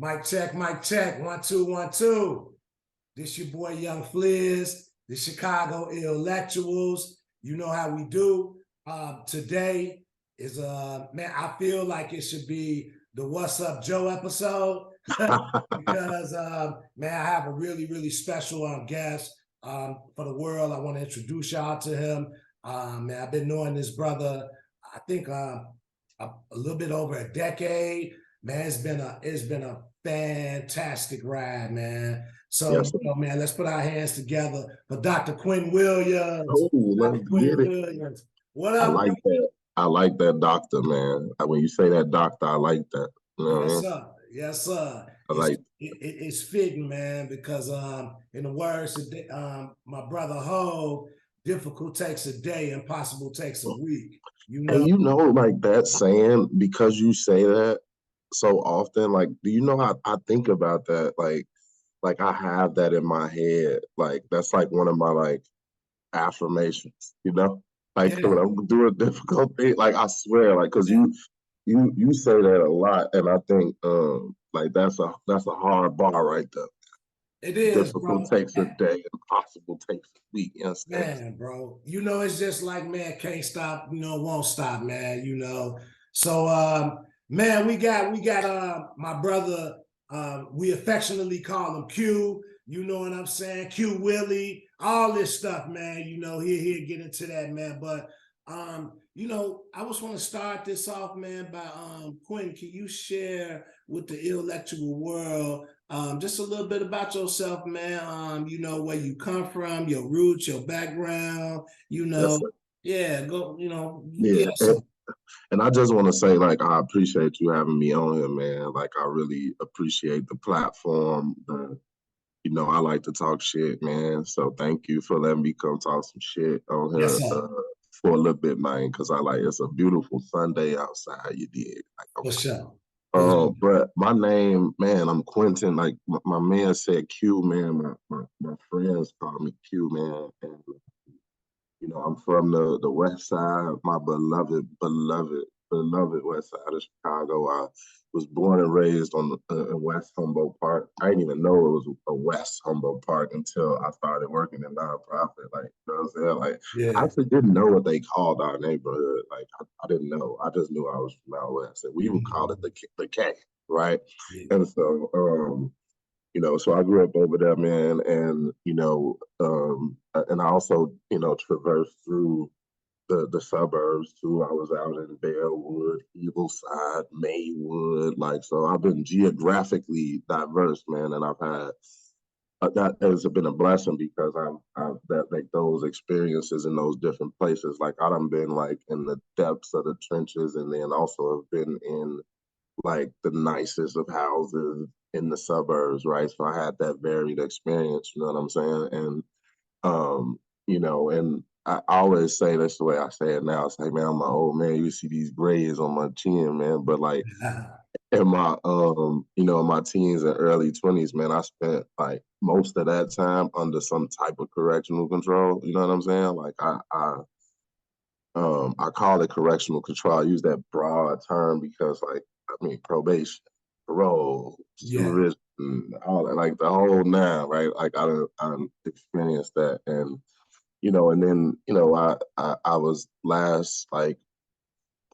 Mic check. 1, 2, 1, 2. This your boy Young Flizz, the Chicago ILLectuals. You know how we do. Today is man, I feel like it should be the What's Up Joe episode because man, I have a really special guest for the world. I want to introduce y'all to him. Man, I've been knowing this brother, I think a little bit over a decade. Man, it's been a fantastic ride, man. So, Yes, man, let's put our hands together for Dr. Quinton Williams. oh, let's get it. Williams. What I up? like that. I like that doctor, man. When you say that doctor, I like that. You know Yes, what I mean? sir. Yes, sir. It's It's fitting, man, because in the words of my brother Ho, difficult takes a day, impossible takes a week. And like that saying, because you say that so often, like, do you know how I think about that? Like I have that in my head. Like that's like one of my like affirmations, Like Yeah. when I'm doing difficult things, like I swear, like because you say that a lot, and I think like that's a hard bar right there. It is, Difficult bro. takes a day, impossible takes a week. You understand? Man, bro. It's just like, man, can't stop, won't stop, man, So man, we got my brother, we affectionately call him Q, you know what I'm saying? Q Willie, all this stuff, man, he'll get into that, man. But I just want to start this off, man, by Quinn, can you share with the ILLectual world just a little bit about yourself, man? Where you come from, your roots, your background, Yes, sir. Yeah, go, Yeah. And I just want to say, like, I appreciate you having me on here, man. Like, I really appreciate the platform. I like to talk shit, man. So thank you for letting me come talk some shit on here Yes, sir. for a little bit, man. Because it's a beautiful Sunday outside. You did, For sure. But my name, man, I'm Quinton. Like my man said, Q, man. My friends call me Q, man. And I'm from the West Side, my beloved West Side of Chicago. I was born and raised on West Humboldt Park. I didn't even know it was a West Humboldt Park until I started working in nonprofit. Like, you know what I'm saying? Like, Yeah. I actually didn't know what they called our neighborhood. Like, I didn't know. I just knew I was from out West, and we would call it the K, right? Yeah. And so, so I grew up over there, man, and and I also, traversed through the suburbs too. I was out in Bellwood, Eagleside, Maywood, like so. I've been geographically diverse, man, and I've had that has been a blessing because I've that like those experiences in those different places. Like I done been like in the depths of the trenches, and then also have been in like the nicest of houses in the suburbs, right? So I had that varied experience, you know what I'm saying? And and I always say that's the way I say it now. I say, man, I'm an old man. You see these grays on my chin, man. But like in my in my teens and early 20s, man, I spent like most of that time under some type of correctional control. You know what I'm saying? Like I call it correctional control. I use that broad term because, like, I mean, probation, parole, supervision, all that, like the whole nine, right? Like, I experienced that, and and then I was last like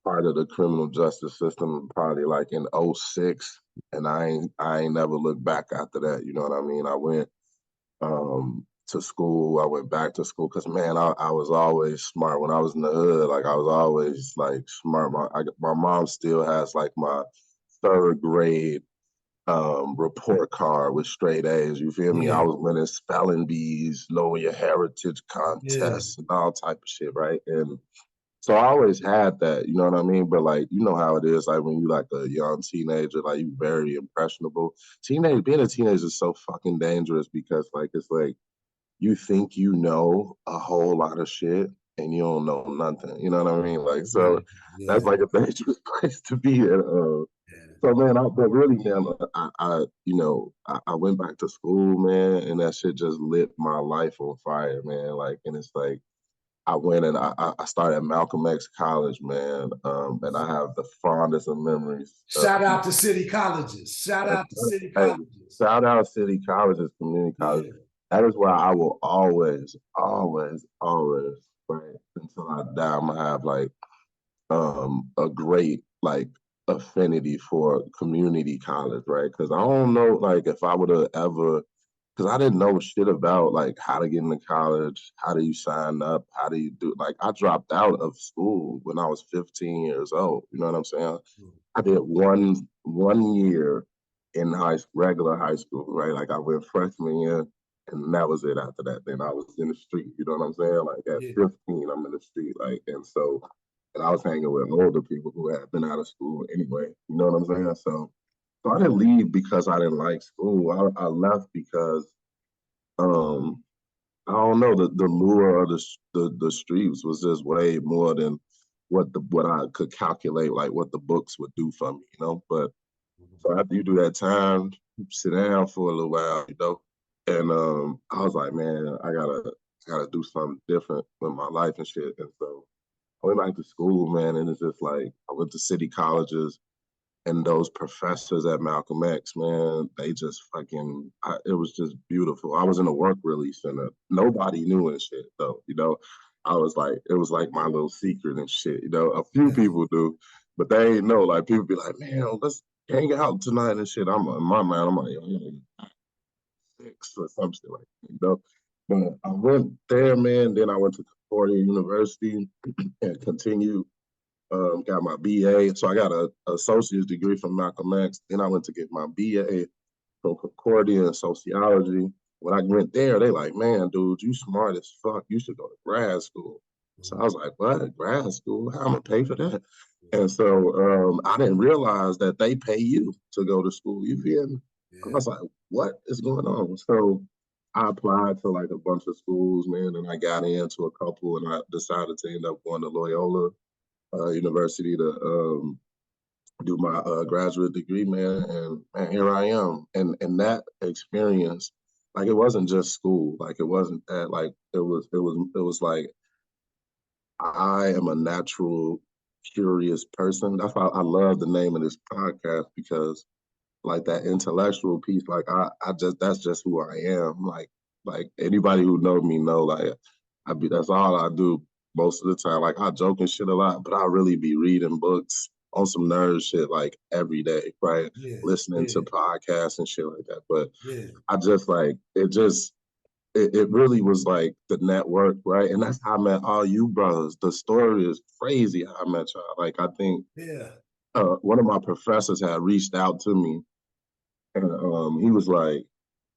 part of the criminal justice system probably like in '06, and I ain't never looked back after that. You know what I mean? I went to school. I went back to school because, man, I was always smart when I was in the hood. Like I was always like smart. My mom still has like my third grade report card with straight A's. You feel me? I was winning spelling bees, know your heritage contests, and all type of shit, right? And so I always had that, you know what I mean? But like, you know how it is, like when you like a young teenager, like you very impressionable. Being a teenager is so fucking dangerous because like it's like you think you know a whole lot of shit and you don't know nothing. You know what I mean? Like so that's like a dangerous place to be in. So man, but really, man, I went back to school, man, and that shit just lit my life on fire, man. Like, and it's like I went and I started at Malcolm X College, man, and I have the fondest of memories. Shout out to city colleges. Shout out to city colleges. Shout out city colleges, community colleges. Yeah. That is where I will always, always, always, right, until I die, I'm gonna have like a great like affinity for community college, right? Because I don't know like if I would have ever, because I didn't know shit about like how to get into college, how do you sign up, how do you do, like I dropped out of school when I was 15 years old. You know what I'm saying? I did one year in regular high school, right? Like I went freshman year and that was it after that. Then I was in the street, you know what I'm saying? Like at 15, I'm in the street, like, and I was hanging with older people who had been out of school anyway, you know what I'm saying? So I didn't leave because I didn't like school. I left because I don't know, the lure of the streets was just way more than what I could calculate, like what the books would do for me, you know. But so after you do that time, sit down for a little while, you know. And I was like, man, I gotta do something different with my life and shit. And so I went back to school, man, and it's just like I went to city colleges. And those professors at Malcolm X, man, they just fucking, it was just beautiful. I was in a work release center. Nobody knew and shit, though, you know. I was like, it was like my little secret and shit, you know. A few people do, but they ain't know. Like, people be like, man, let's hang out tonight and shit. I'm in my mind, I'm like, yo, 6 or some shit like that, you know. But I went there, man. Then I went to Concordia University and continued. Got my BA. So I got an associate's degree from Malcolm X. Then I went to get my BA from Concordia in sociology. When I went there, they like, man, dude, you smart as fuck. You should go to grad school. So I was like, what? Grad school? How am I going to pay for that? And so I didn't realize that they pay you to go to school. You feel me? I was like, what is going on? So I applied to like a bunch of schools, man, and I got into a couple, and I decided to end up going to Loyola University to do my graduate degree, man. And man, here I am. And that experience, like it wasn't just school. Like it wasn't that. Like it was like I am a natural curious person. That's why I love the name of this podcast, because like that intellectual piece, like I just, that's just who I am. Like anybody who knows me know, like that's all I do most of the time. Like I joke and shit a lot, but I really be reading books on some nerd shit like every day, right? Listening to podcasts and shit like that. But I just like it really was like the network, right? And that's how I met all you brothers. The story is crazy how I met y'all. Like I think one of my professors had reached out to me, and he was like,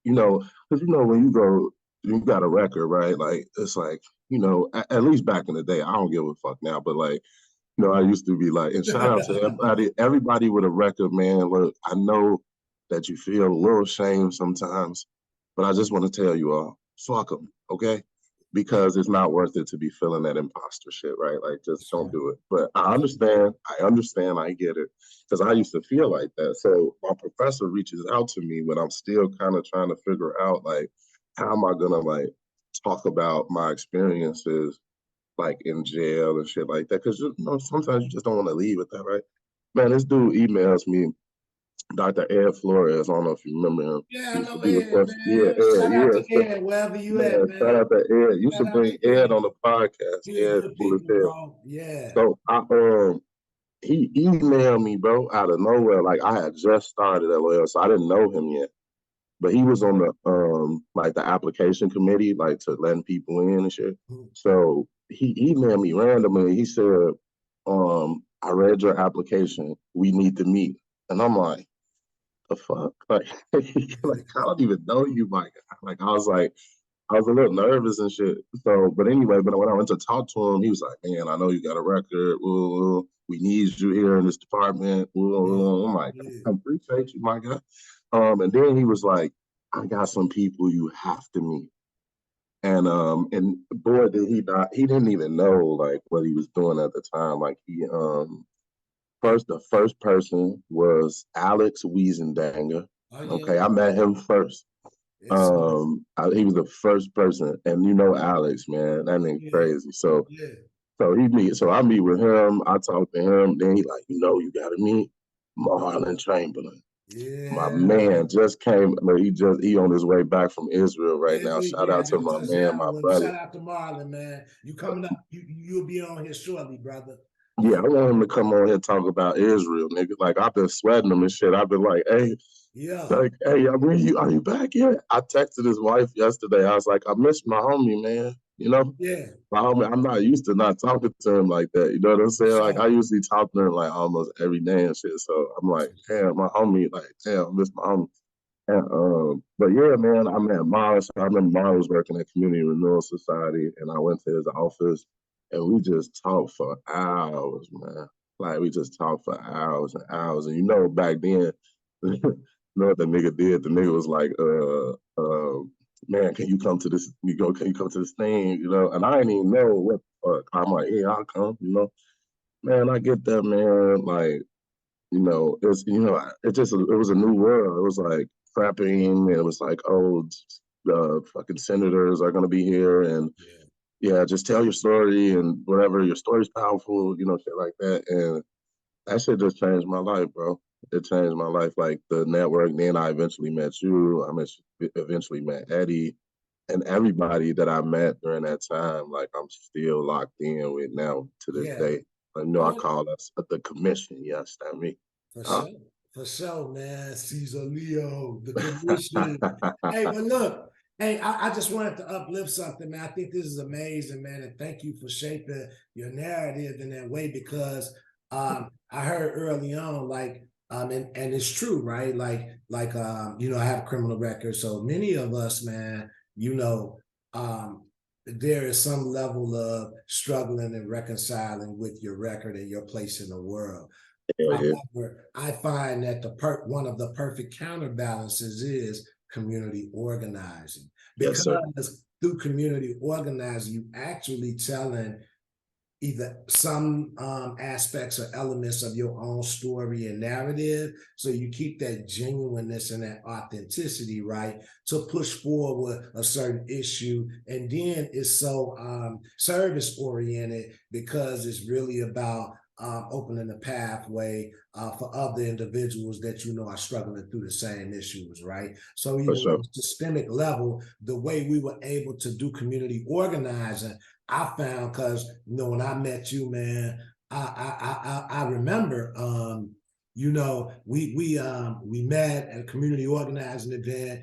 you know, because you know when you got a record, right? Like it's like, you know, at least back in the day, I don't give a fuck now, but like, you know, I used to be like, and shout out to everybody with a record, man. Look, I know that you feel a little shame sometimes, but I just want to tell you all, fuck them, okay? Because it's not worth it to be feeling that imposter shit, right? Like, just don't do it. But I understand, I get it. Because I used to feel like that. So my professor reaches out to me when I'm still kind of trying to figure out, like, how am I gonna like talk about my experiences like in jail and shit like that? Because you know, sometimes you just don't want to leave with that, right? Man, this dude emails me, Dr. Ed Flores. I don't know if you remember him. Yeah, I know Ed, man. Shout out to Ed, wherever you at, man. Shout out to Ed. You should bring Ed on the podcast. Ed, cool as hell. Yeah. So he emailed me, bro, out of nowhere. Like I had just started at Loyola, so I didn't know him yet. But he was on the like the application committee, like to letting people in and shit. So he emailed me randomly. He said, I read your application. We need to meet. And I'm like, the fuck? Like, like I don't even know you, Mike. Like I was a little nervous and shit. So, but anyway, but when I went to talk to him, he was like, man, I know you got a record. We need you here in this department. I'm like, I appreciate you, my guy. And then he was like, I got some people you have to meet. And boy, did he not, he didn't even know like what he was doing at the time. Like the first person was Alex Wiesendanger. Okay, I met him first. He was the first person, and you know Alex, man, that nigga crazy. So I meet with him, I talk to him, then he like, you gotta meet Marlon Chamberlain. Yeah. My man just came, he on his way back from Israel right now. Shout out to my man, my brother. Shout out to Marlon, man. You coming up, you'll be on here shortly, brother. Yeah, I want him to come on here and talk about Israel, nigga. Like, I've been sweating him and shit. I've been like, hey, are you back yet? I texted his wife yesterday. I was like, I miss my homie, man. Yeah. My homie, I'm not used to not talking to him like that. You know what I'm saying? Like, I usually talk to him like almost every day and shit. So I'm like, damn, my homie, like, damn, I miss my homie. And, but yeah, man, I met Miles. I remember Miles working at Community Renewal Society, and I went to his office, and we just talked for hours, man. Like, we just talked for hours and hours. And back then, what the nigga did? The nigga was like, man, can you come to this? Can you come to this thing? And I didn't even know what the fuck. I'm like, yeah, I'll come. Man, I get that, man. Like, it was a new world. It was like prepping. It was like, fucking senators are gonna be here, and just tell your story and whatever. Your story's powerful, shit like that. And that shit just changed my life, bro. It changed my life. Like the network. Then I eventually met you. Eventually met Eddie, and everybody that I met during that time. Like I'm still locked in with now to this day. I call us the commission. Yes, that me. For sure, man. Caesar Leo, the commission. Hey, but look, I just wanted to uplift something, man. I think this is amazing, man, and thank you for shaping your narrative in that way because I heard early on, and it's true, right? I have a criminal record, so many of us, man, there is some level of struggling and reconciling with your record and your place in the world. However, I find that one of the perfect counterbalances is community organizing. Because through community organizing, you actually telling either some aspects or elements of your own story and narrative. So you keep that genuineness and that authenticity, right? To push forward a certain issue. And then it's so service oriented because it's really about opening the pathway for other individuals that are struggling through the same issues, right? So even on a systemic level, the way we were able to do community organizing, I found because when I met you, man, I remember we met at a community organizing event.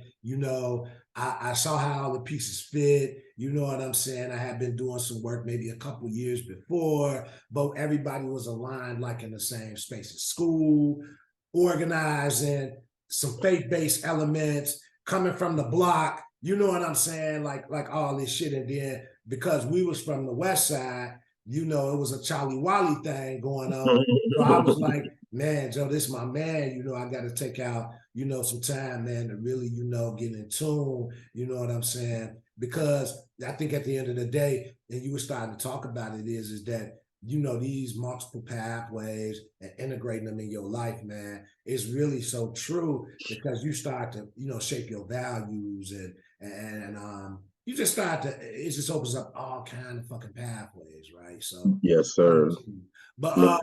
I saw how all the pieces fit. You know what I'm saying? I had been doing some work maybe a couple years before, but everybody was aligned like in the same space at school, organizing, some faith-based elements, coming from the block. You know what I'm saying? Like all this shit. And then because we was from the West Side, it was a Charlie Wally thing going on. So I was like, man, Joe, this is my man. I got to take out, some time, man, to really, get in tune. You know what I'm saying? Because I think at the end of the day, and you were starting to talk about it, is that, these multiple pathways and integrating them in your life, man, is really so true because you start to, shape your values and you just start to, it just opens up all kind of fucking pathways, right? So yes, sir. But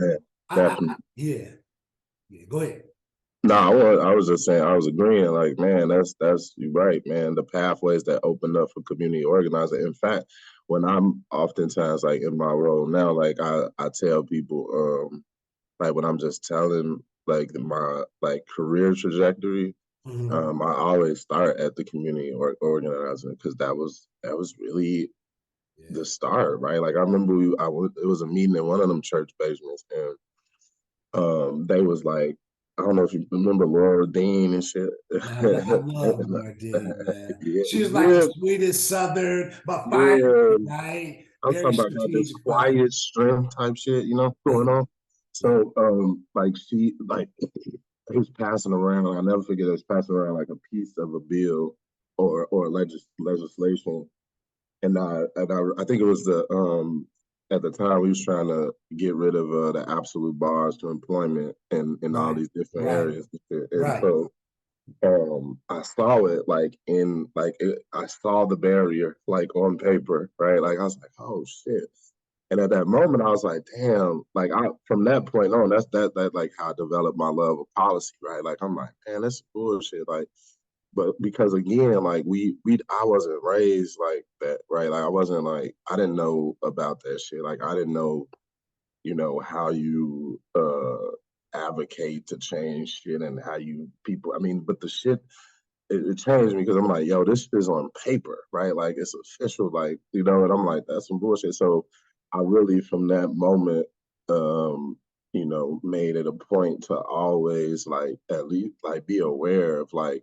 yeah, go ahead. No, I was just saying, I was agreeing, like, man, that's you're right, man. The pathways that opened up for community organizing. In fact, when I'm oftentimes like in my role now, like I tell people, like when I'm just telling like my like career trajectory, I always start at the community organizing because that was really the start, right? Like I remember it was a meeting in one of them church basements, and they was like, I don't know if you remember Laura Dean and shit. I love Laura Dean, man. She's like the sweetest Southern, but fine, right? I'm talking about this quiet strength type shit, going on. So, like she was passing around. I'll never forget. It was passing around like a piece of a bill or legislation, and I think it was at the time we was trying to get rid of the absolute bars to employment in all these different areas. And so I saw it I saw the barrier like on paper, right? Like I was like, oh shit. And at that moment I was like, damn, like from that point on, that like how I developed my love of policy, right? Like I'm like, man, that's bullshit. Like, but because again, like I wasn't raised like that, right? Like I wasn't like I didn't know about that shit. Like I didn't know, how you advocate to change shit and how you people. I mean, but the shit it changed me because I'm like, yo, this is on paper, right? Like it's official, like, and I'm like, that's some bullshit. So I really from that moment, made it a point to always like at least like be aware of like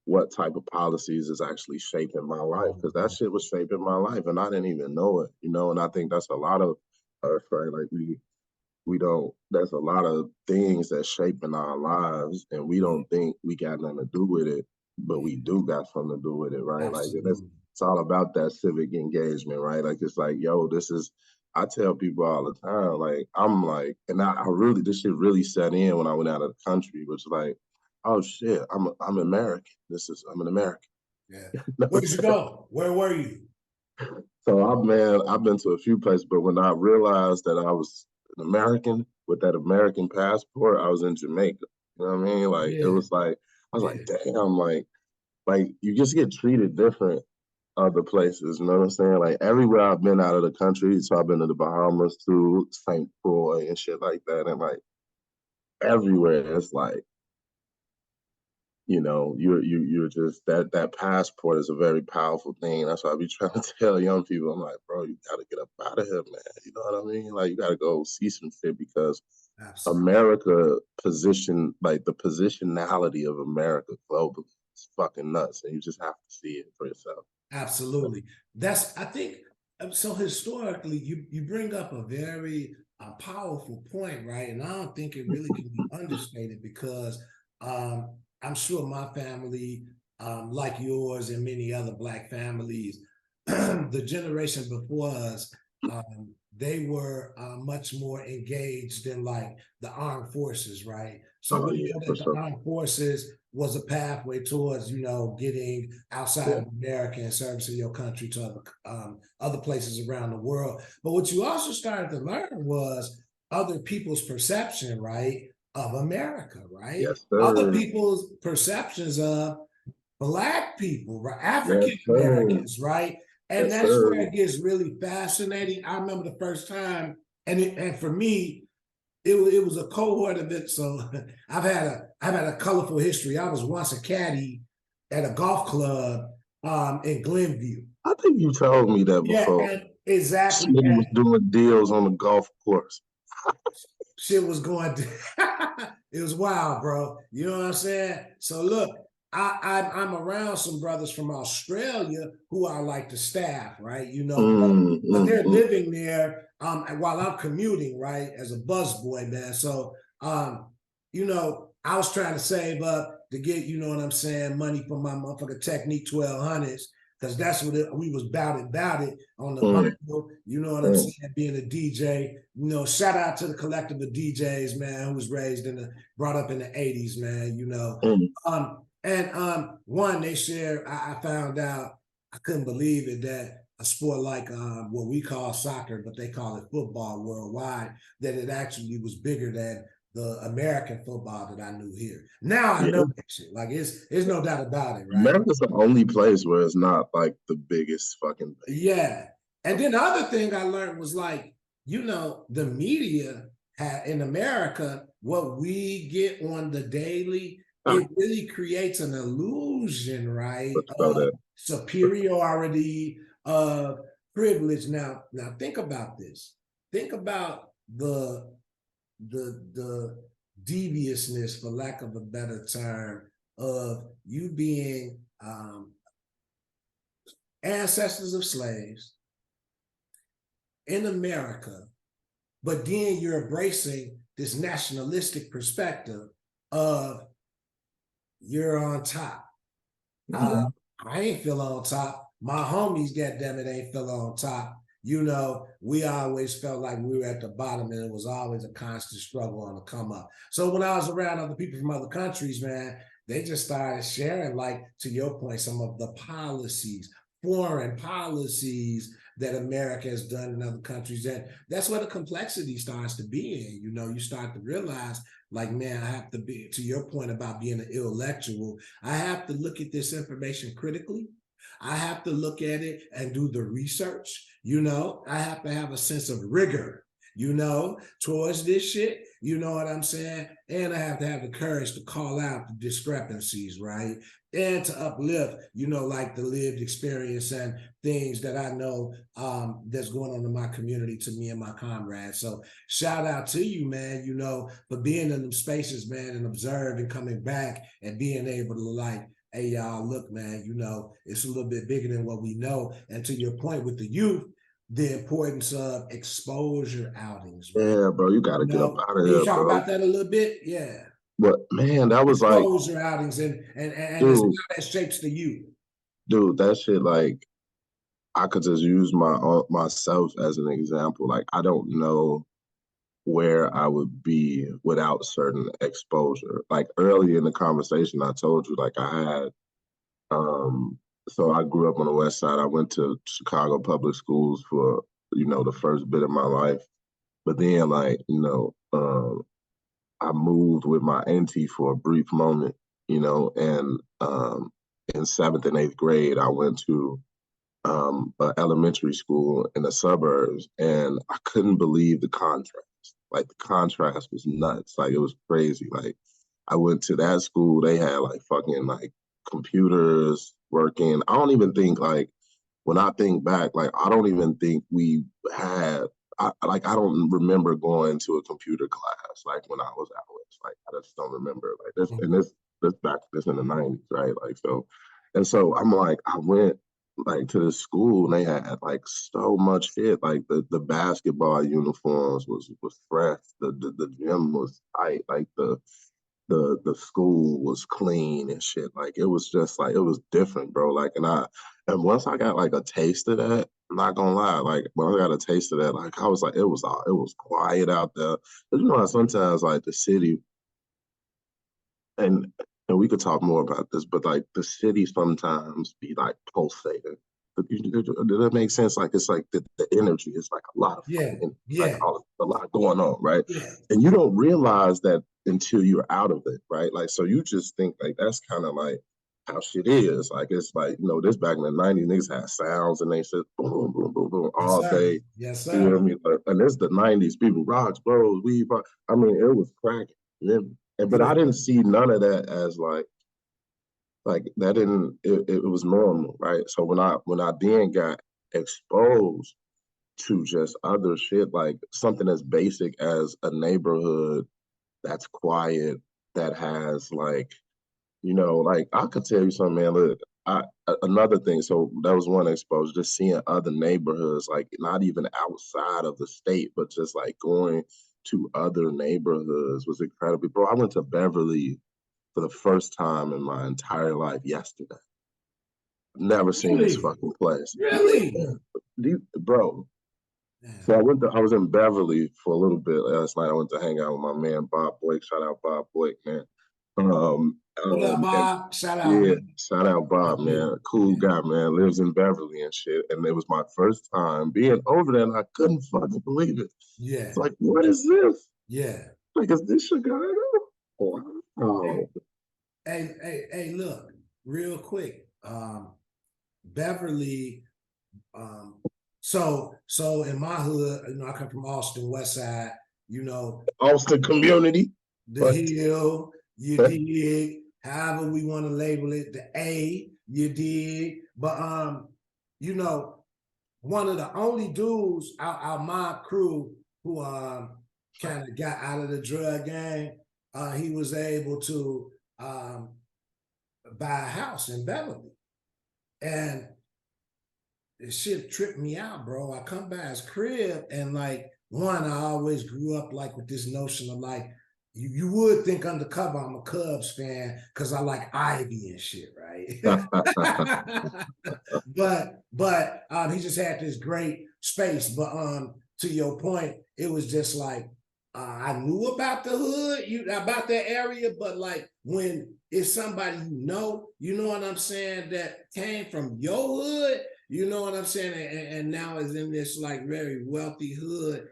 what type of policies is actually shaping my life because that shit was shaping my life and I didn't even know it, and I think that's a lot of us, right? Like we don't there's a lot of things that shaping our lives and we don't think we got nothing to do with it, but we do got something to do with it, right? Like it's all about that civic engagement, right? Like it's like, yo, I tell people all the time, like I'm like, and I really this shit really set in when I went out of the country, which like, oh shit, I'm American. I'm an American. Yeah. Where'd you go? Where were you? So I've been to a few places, but when I realized that I was an American with that American passport, I was in Jamaica. You know what I mean? Like it was like I was like, damn, like you just get treated different other places. You know what I'm saying? Like everywhere I've been out of the country, so I've been to the Bahamas to St. Croix and shit like that, and like everywhere it's like you're just that passport is a very powerful thing. That's why I be trying to tell young people. I'm like, bro, you gotta get up out of here, man. You know what I mean? Like you gotta go see some shit because America like the positionality of America globally is fucking nuts, and you just have to see it for yourself. Absolutely. I think so. Historically, you bring up a very powerful point, right? And I don't think it really can be understated because I'm sure my family, like yours and many other Black families, the generation before us, they were much more engaged in like the armed forces, right? So we know that the armed forces was a pathway towards, getting outside of America and servicing your country to other places around the world. But what you also started to learn was other people's perception, right, of America, right? Yes, sir. Other people's perceptions of Black people, right? African Americans, right? And that's where it gets really fascinating. I remember the first time, and for me, it was a cohort of it. So I've had a colorful history. I was once a caddy at a golf club in Glenview. I think you told me that before. Yeah, exactly. She was doing deals on the golf course. Shit was going it was wild, bro. You know what I'm saying? So look, I'm around some brothers from Australia who are like the staff, right? But they're living there while I'm commuting, right, as a busboy, man. So I was trying to save up to get, you know what I'm saying, money for my motherfucking Technique 1200s, because that's what we was about it on the vinyl, you know what I'm saying, being a DJ. Shout out to the collective of DJs, man, who was brought up in the 80s, man, one, they share, I found out, I couldn't believe it, that a sport like what we call soccer, but they call it football worldwide, that it actually was bigger than the American football that I knew here. Now I know that shit. Like it's no doubt about it, right? America's the only place where it's not like the biggest fucking thing. Yeah. And then the other thing I learned was like, the media in America, what we get on the daily, it really creates an illusion, right? Of superiority, of privilege. Now think about this. Think about the deviousness, for lack of a better term, of you being ancestors of slaves in America, but then you're embracing this nationalistic perspective of you're on top. I ain't feel on top. My homies, goddammit, ain't feel on top. We always felt like we were at the bottom, and it was always a constant struggle on the come up. So when I was around other people from other countries, man, they just started sharing, like, to your point, some of the policies, foreign policies that America has done in other countries. And that's where the complexity starts to be in. You start to realize, like, man, I have to be, to your point about being an intellectual, I have to look at this information critically. I have to look at it and do the research. I have to have a sense of rigor, towards this shit. You know what I'm saying? And I have to have the courage to call out the discrepancies, right? And to uplift, like the lived experience and things that I know that's going on in my community to me and my comrades. So shout out to you, man, for being in them spaces, man, and observing, coming back and being able to, like, hey, y'all, look, man, it's a little bit bigger than what we know. And to your point with the youth, the importance of exposure outings, right? Yeah, bro, you got to get up out of Can here, you talk bro. about that a little bit? Yeah. But man, that was exposure outings and it's how that shapes the youth. Dude, that shit, like, I could just use myself as an example. Like, I don't know where I would be without certain exposure. Like, early in the conversation, I told you, like, I had, so I grew up on the West Side. I went to Chicago public schools for, the first bit of my life. But then, like, I moved with my auntie for a brief moment, and in 7th and 8th grade, I went to an elementary school in the suburbs, and I couldn't believe the contrast. Like, the contrast was nuts. Like, it was crazy. Like, I went to that school, they had, like, fucking, like, computers working. I don't even think, like, when I think back, like, I don't even think we had, I don't remember going to a computer class, like, when I was out. Like, I just don't remember. Like, this, and this in the 90s, right? Like, so I'm like, I went, like, to the school, and they had, like, so much shit. Like, the basketball uniforms was fresh. The gym was tight. Like, the school was clean and shit. Like, it was just, like, it was different, bro. Like, and once I got, like, a taste of that, I'm not gonna lie, like, when I got a taste of that, like, I was like, it was quiet out there. How sometimes, like, the city, and we could talk more about this, but, like, the city sometimes be, like, pulsating. Does that make sense? Like, it's like the energy is, like, a lot of like, a lot going on, right? Yeah. And you don't realize that until you're out of it, right? Like, so you just think, like, that's kind of like how shit is. Like, it's like, this back in the 90s, niggas had sounds and they said boom, boom, boom, boom all day. Yes, sir. You know what I mean? And it's the 90s, people, rocks, bros, weed. I mean, it was cracking. But I didn't see none of that as like that didn't, it was normal, right? So when I then got exposed to just other shit, like something as basic as a neighborhood that's quiet, that has, like, like, I could tell you something, man. Look, another thing, so that was one exposure, just seeing other neighborhoods, like, not even outside of the state, but just, like, going to other neighborhoods was incredible. Bro, I went to Beverly for the first time in my entire life yesterday. Never seen this fucking place. Really? Bro. So I was in Beverly for a little bit last night. I went to hang out with my man Bob Blake. Shout out Bob Blake, man. What up, Bob? Shout out. Yeah, shout out Bob, man. Cool guy, man. Lives in Beverly and shit. And it was my first time being over there, and I couldn't fucking believe it. Yeah. It's like, what is this? Yeah. Like, is this Chicago? Wow. Hey, look, real quick. Beverly, so in my hood, I come from Austin, West Side, Austin community. The Hill, you dig, however we want to label it, the A, you dig. But one of the only dudes out my crew who kind of got out of the drug game, he was able to buy a house in Beverly. And this shit tripped me out, bro. I come by his crib, and, like, one, I always grew up, like, with this notion of, like, you would think undercover I'm a Cubs fan because I like Ivy and shit, right? but he just had this great space. But to your point, it was just like, I knew about the hood, about that area, but, like, when it's somebody you know what I'm saying, that came from your hood, you know what I'm saying, and now is in this like very wealthy hood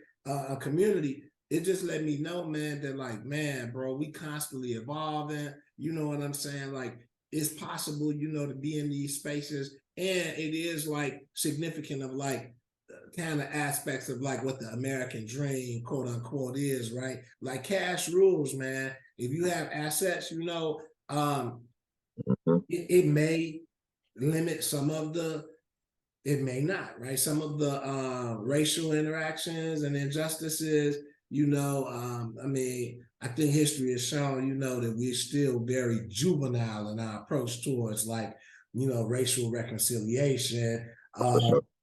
community. It just let me know, man, that like, man, bro, we constantly evolving. You know what I'm saying? Like, it's possible, you know, to be in these spaces, and it is like significant of like kind of aspects of like what the American dream, quote unquote, is, right? Like cash rules, man. If you have assets, you know, it may limit some of the, it may not, right? Some of the racial interactions and injustices, you know, I mean, I think history has shown, you know, that we're still very juvenile in our approach towards like, you know, racial reconciliation.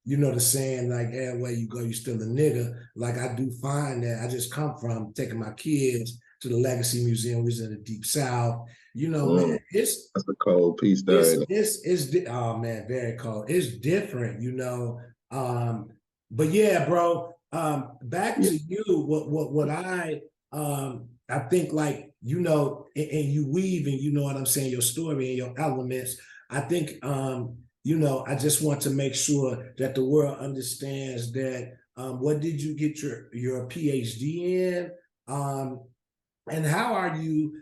You know, the saying like, everywhere you go, you still a nigga. Like I do find that I just come from taking my kids to the Legacy Museum, which is in the Deep South. You know, man, that's a cold piece there. It's oh man, very cold. It's different, you know. But yeah, bro. Back to you. What I think like, you know, and you weave, and you know what I'm saying, your story and your elements. I think you know, I just want to make sure that the world understands that what did you get your PhD in? And how are you,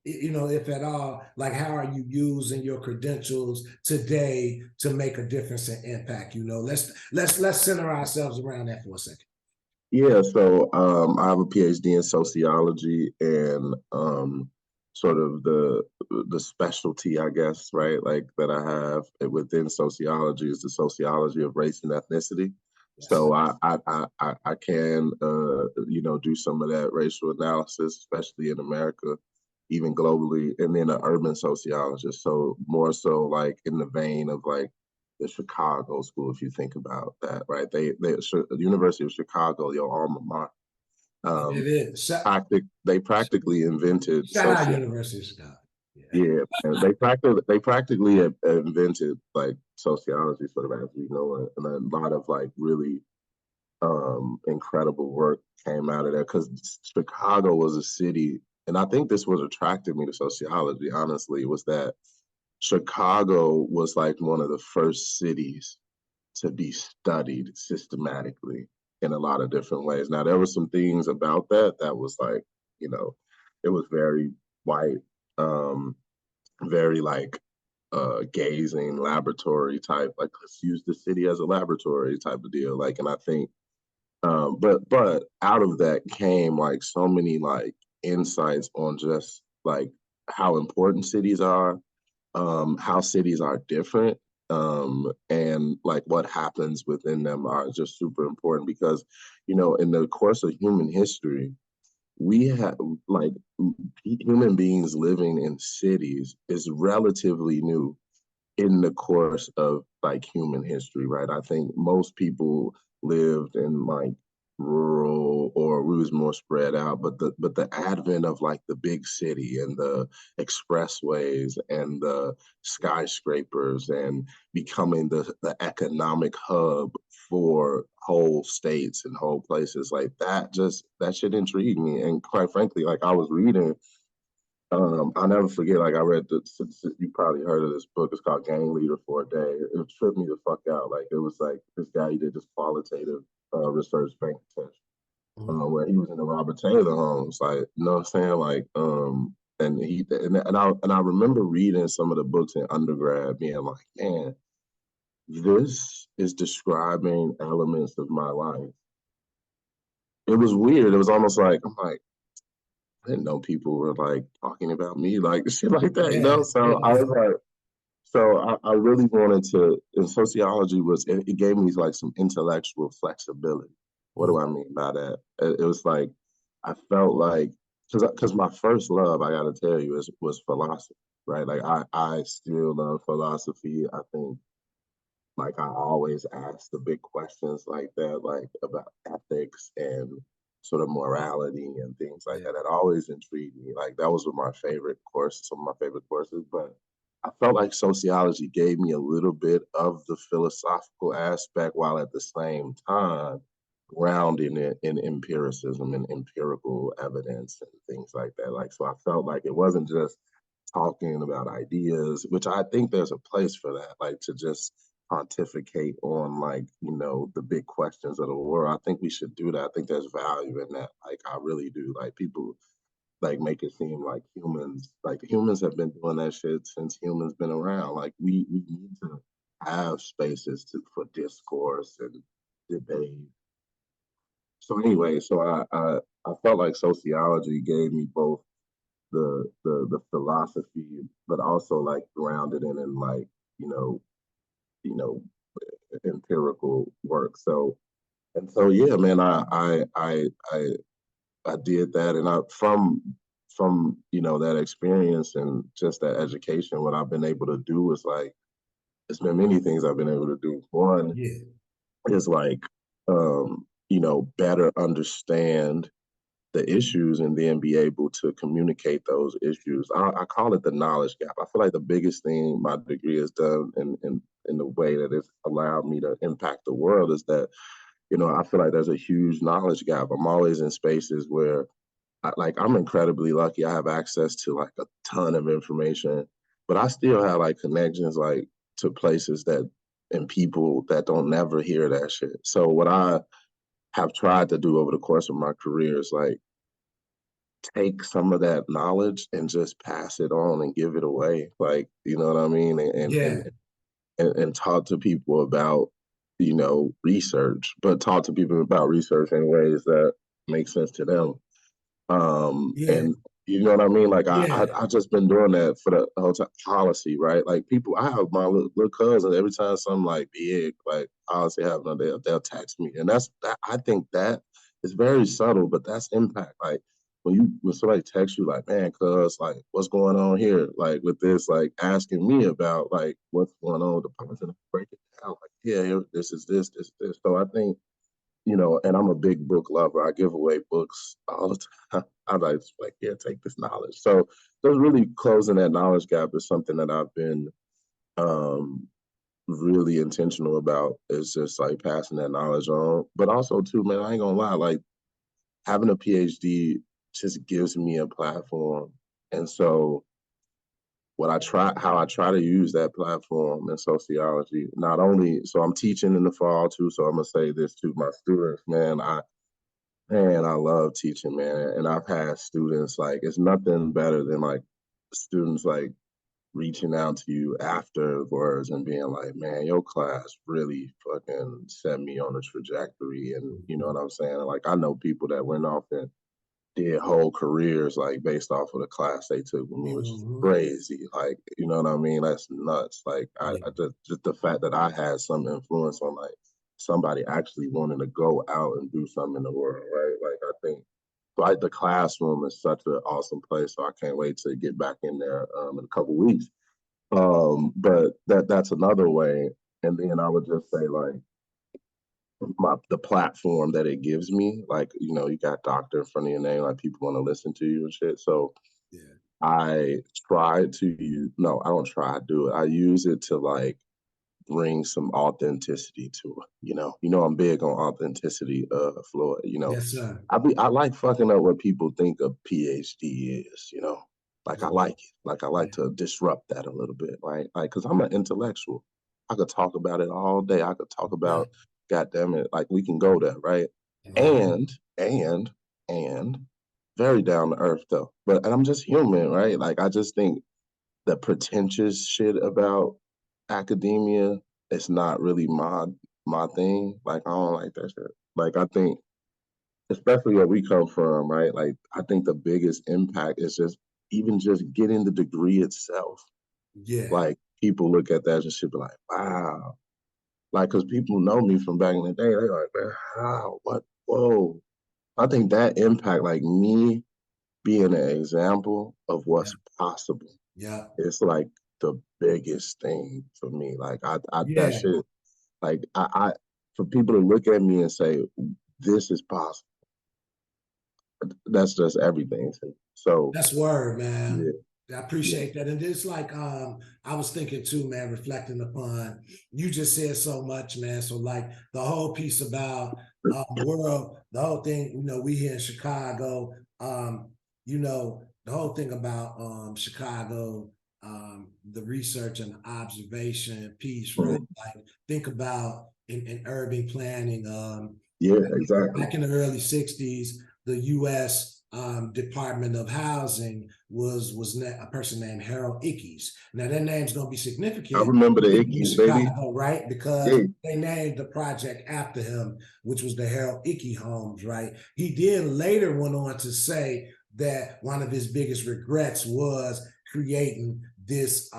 you know, if at all, like how are you using your credentials today to make a difference and impact? You know, let's center ourselves around that for a second. Yeah, so I have a PhD in sociology, and sort of the specialty, I guess, right, like that I have within sociology is the sociology of race and ethnicity. Yes. So I can you know, do some of that racial analysis, especially in America, even globally, and then an urban sociologist. So more so like in the vein of like the Chicago school, if you think about that, right? The University of Chicago, your alma mater, it is. they practically invented Shout out University of Chicago. Yeah, they practically invented like sociology, sort of as we know it, and a lot of like really incredible work came out of that, because Chicago was a city, and I think this was attracted me to sociology. Honestly, was that Chicago was like one of the first cities to be studied systematically in a lot of different ways. Now, there were some things about that was like, you know, it was very white, very like gazing laboratory type, like let's use the city as a laboratory type of deal. Like, and I think, but out of that came like so many like insights on just like how important cities are, how cities are different, and like what happens within them are just super important, because, you know, in the course of human history, we have like human beings living in cities is relatively new in the course of like human history, right? I think most people lived in like rural, or we was more spread out, but the advent of like the big city and the expressways and the skyscrapers and becoming the economic hub for whole states and whole places, like that should intrigue me. And quite frankly, like I was reading, I'll never forget, like I read you probably heard of this book, it's called Gang Leader for a Day. It tripped me the fuck out. Like it was like this guy, he did this qualitative research bank test, where he was in the Robert Taylor homes, like, you know what I'm saying? Like, and I remember reading some of the books in undergrad, being like, man, this is describing elements of my life. It was weird. It was almost like, I'm like, I didn't know people were like talking about me, like shit like that, you know? So I was like, I really wanted to, and sociology it gave me like some intellectual flexibility. What do I mean by that? It was like, I felt like, because my first love, I gotta tell you, was philosophy, right? Like I still love philosophy. I think like I always ask the big questions like that, like about ethics and sort of morality and things like that. That always intrigued me. Like that was one of my favorite courses, some of my favorite courses. But I felt like sociology gave me a little bit of the philosophical aspect, while at the same time grounding it in empiricism and empirical evidence and things like that. Like, so I felt like it wasn't just talking about ideas, which I think there's a place for that, like to just pontificate on like, the big questions of the world. I think we should do that. I think there's value in that. Like I really do. Like people like make it seem like humans have been doing that shit since humans been around. Like we need to have spaces for discourse and debate. So anyway, I felt like sociology gave me both the philosophy, but also like grounded in like, you know, you know, empirical work. So yeah, man, I did that, and I from that experience and just that education, what I've been able to do is like it's been many things I've been able to do. One Yeah. is like better understand the issues and then be able to communicate those issues. I call it the knowledge gap. I feel like the biggest thing my degree has done in the way that it's allowed me to impact the world is that, I feel like there's a huge knowledge gap. I'm always in spaces where I'm incredibly lucky. I have access to like a ton of information, but I still have like connections like to places that and people that don't never hear that shit. So what I have tried to do over the course of my career is like take some of that knowledge and just pass it on and give it away. Like, you know what I mean? Yeah. And talk to people about, research, but talk to people about research in ways that make sense to them. Yeah. And you know what I mean? Like Yeah. I just been doing that for the whole time. Policy, right? Like people, I have my little cousin. Every time something like big, like policy happen, they'll text me, and that's that. I think that is very subtle, but that's impact. Like when somebody texts you, like, man, cuz, like, what's going on here? Like with this, like asking me about like what's going on with the policy, and I break it down. Like, yeah, this is this. So I think and I'm a big book lover. I give away books all the time. I like, yeah, take this knowledge. So just really closing that knowledge gap is something that I've been really intentional about, is just like passing that knowledge on. But also too, man, I ain't gonna lie, like having a PhD just gives me a platform. And so how I try to use that platform in sociology, not only, so I'm teaching in the fall too, so I'm gonna say this to my students, man, I love teaching, man. And I've had students, like, it's nothing better than like students like reaching out to you afterwards and being like, man, your class really fucking set me on a trajectory. And you know what I'm saying? Like, I know people that went off and did whole careers like based off of the class they took with me, which is crazy. Like, you know what I mean? That's nuts. Like, I just the fact that I had some influence on like somebody actually wanting to go out and do something in the world, right? Like, I think like the classroom is such an awesome place. So I can't wait to get back in there in a couple weeks. But that's another way. And then I would just say like the platform that it gives me, like, you got doctor in front of your name, like people want to listen to you and shit. So Yeah. I try to use, no, I don't try to do it. I use it to like bring some authenticity to it. I'm big on authenticity, Floyd. Yes, sir. I like fucking up what people think a PhD is, like I like it. Like I like to disrupt that a little bit, right? Like, cause I'm an intellectual. I could talk about it all day. I could talk Right. about, God damn it, like we can go there, right? And and very down to earth though. And I'm just human, right? Like I just think the pretentious shit about academia is not really my thing. Like I don't like that shit. Like I think, especially where we come from, right? Like I think the biggest impact is just getting the degree itself. Yeah. Like people look at that and should be like, wow. Like, cause people know me from back in the day. They're like, man, how? What? Whoa. I think that impact, like me being an example of what's possible, Yeah. it's like the biggest thing for me. Like I that Yeah. shit, like I for people to look at me and say, this is possible, that's just everything to me. So That's word, man. yeah, I yeah. appreciate that. And it's like I was thinking too, man, reflecting upon you just said so much, man. So like the whole piece about world, the whole thing, we here in Chicago, the whole thing about Chicago, the research and observation piece, right? Like think about in urban planning. Yeah, exactly. Back in the early 60s, the U.S. Department of Housing was a person named Harold Ickes. Now that name's gonna be significant. I remember the in Ickes, Chicago, baby. right? Because they named the project after him, which was the Harold Ickes homes, right? He then later went on to say that one of his biggest regrets was creating this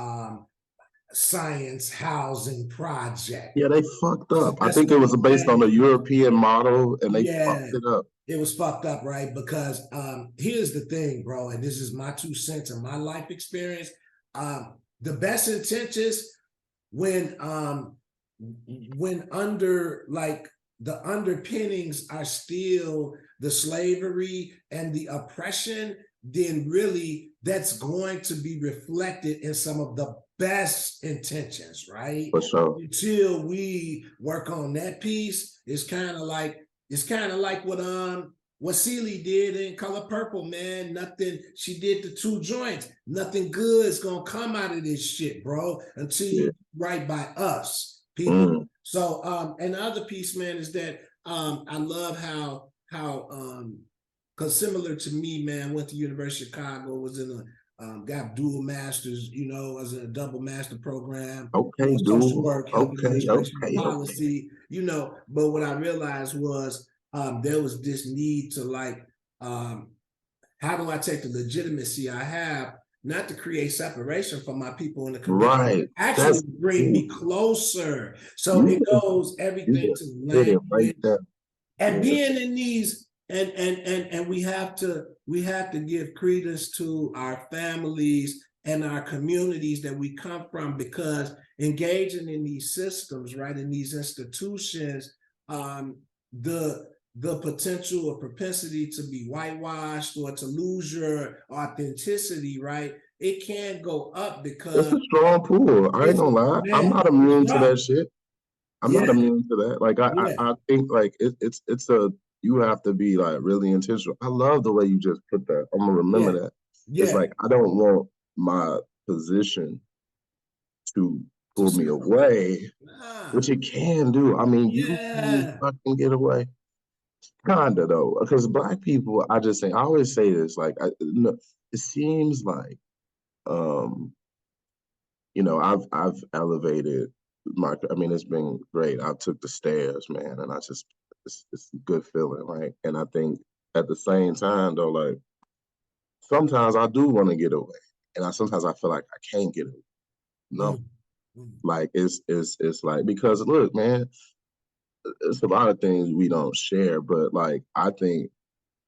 science housing project. Yeah, they fucked up. So I think it was based on a European model, and they fucked it up. It was fucked up, right? Because here's the thing, bro, and this is my 2 cents and my life experience. The best intentions when under like the underpinnings are still the slavery and the oppression, then really that's going to be reflected in some of the best intentions, right? For sure. Until we work on that piece, it's kind of like what Celie did in Color Purple, man. Nothing, she did the 2 joints. Nothing good is gonna come out of this shit, bro, until you right by us, people. So and the other piece, man, is that I love how because similar to me, man, went to University of Chicago, was in a got dual masters, you know, as a double master program. Okay, social work, okay, policy, you know. But what I realized was there was this need to like, how do I take the legitimacy I have, not to create separation from my people in the community, right? Actually bring me closer. So it goes everything to language and being in these. And we have to give credence to our families and our communities that we come from, because engaging in these systems, right, in these institutions, the potential or propensity to be whitewashed or to lose your authenticity, right, it can go up because it's a strong pull. I ain't gonna lie, man, I'm not immune to that shit. I'm not immune to that. Like I think like it's a, you have to be like really intentional. I love the way you just put that. I'm gonna remember that. It's like I don't want my position to pull me away, which it can do. I mean, you can fucking get away. Kinda though, because Black people, I just think, I always say this, like it seems like you know, I've elevated my, I mean, it's been great. I took the stairs, man, and I just, it's a good feeling, right? And I think at the same time, though, like, sometimes I do want to get away, and sometimes I feel like I can't get away. No, like it's like, because look, man, it's a lot of things we don't share, but like I think,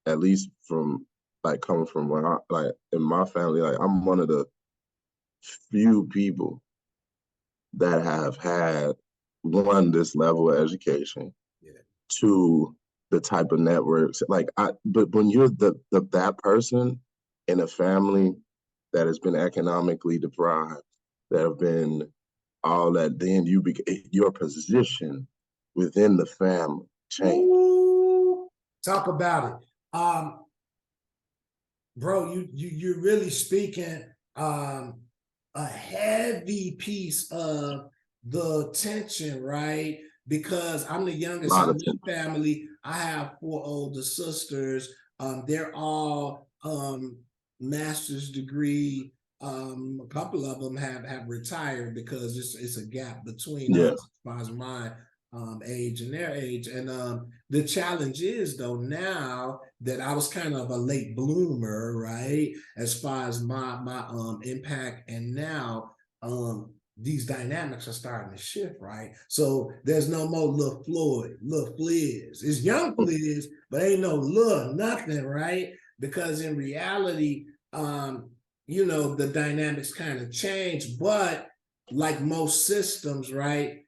at least from like coming from where I, like in my family, like I'm one of the few people that have had, one, this level of education, two, the type of networks. Like but when you're that person in a family that has been economically deprived, that have been all that, then your position within the family change. Ooh, talk about it. Bro, you're really speaking a heavy piece of the tension, right? Because I'm the youngest in my family. I have 4 older sisters. They're all master's degree. A couple of them have retired because it's a gap between us as far as my age and their age. And the challenge is, though, now that I was kind of a late bloomer, right, as far as my impact, and now these dynamics are starting to shift, right? So there's no more Lil Floyd, Lil Flizz. It's young Flizz, but ain't no Lil nothing, right? Because in reality, you know, the dynamics kind of change, but like most systems, right,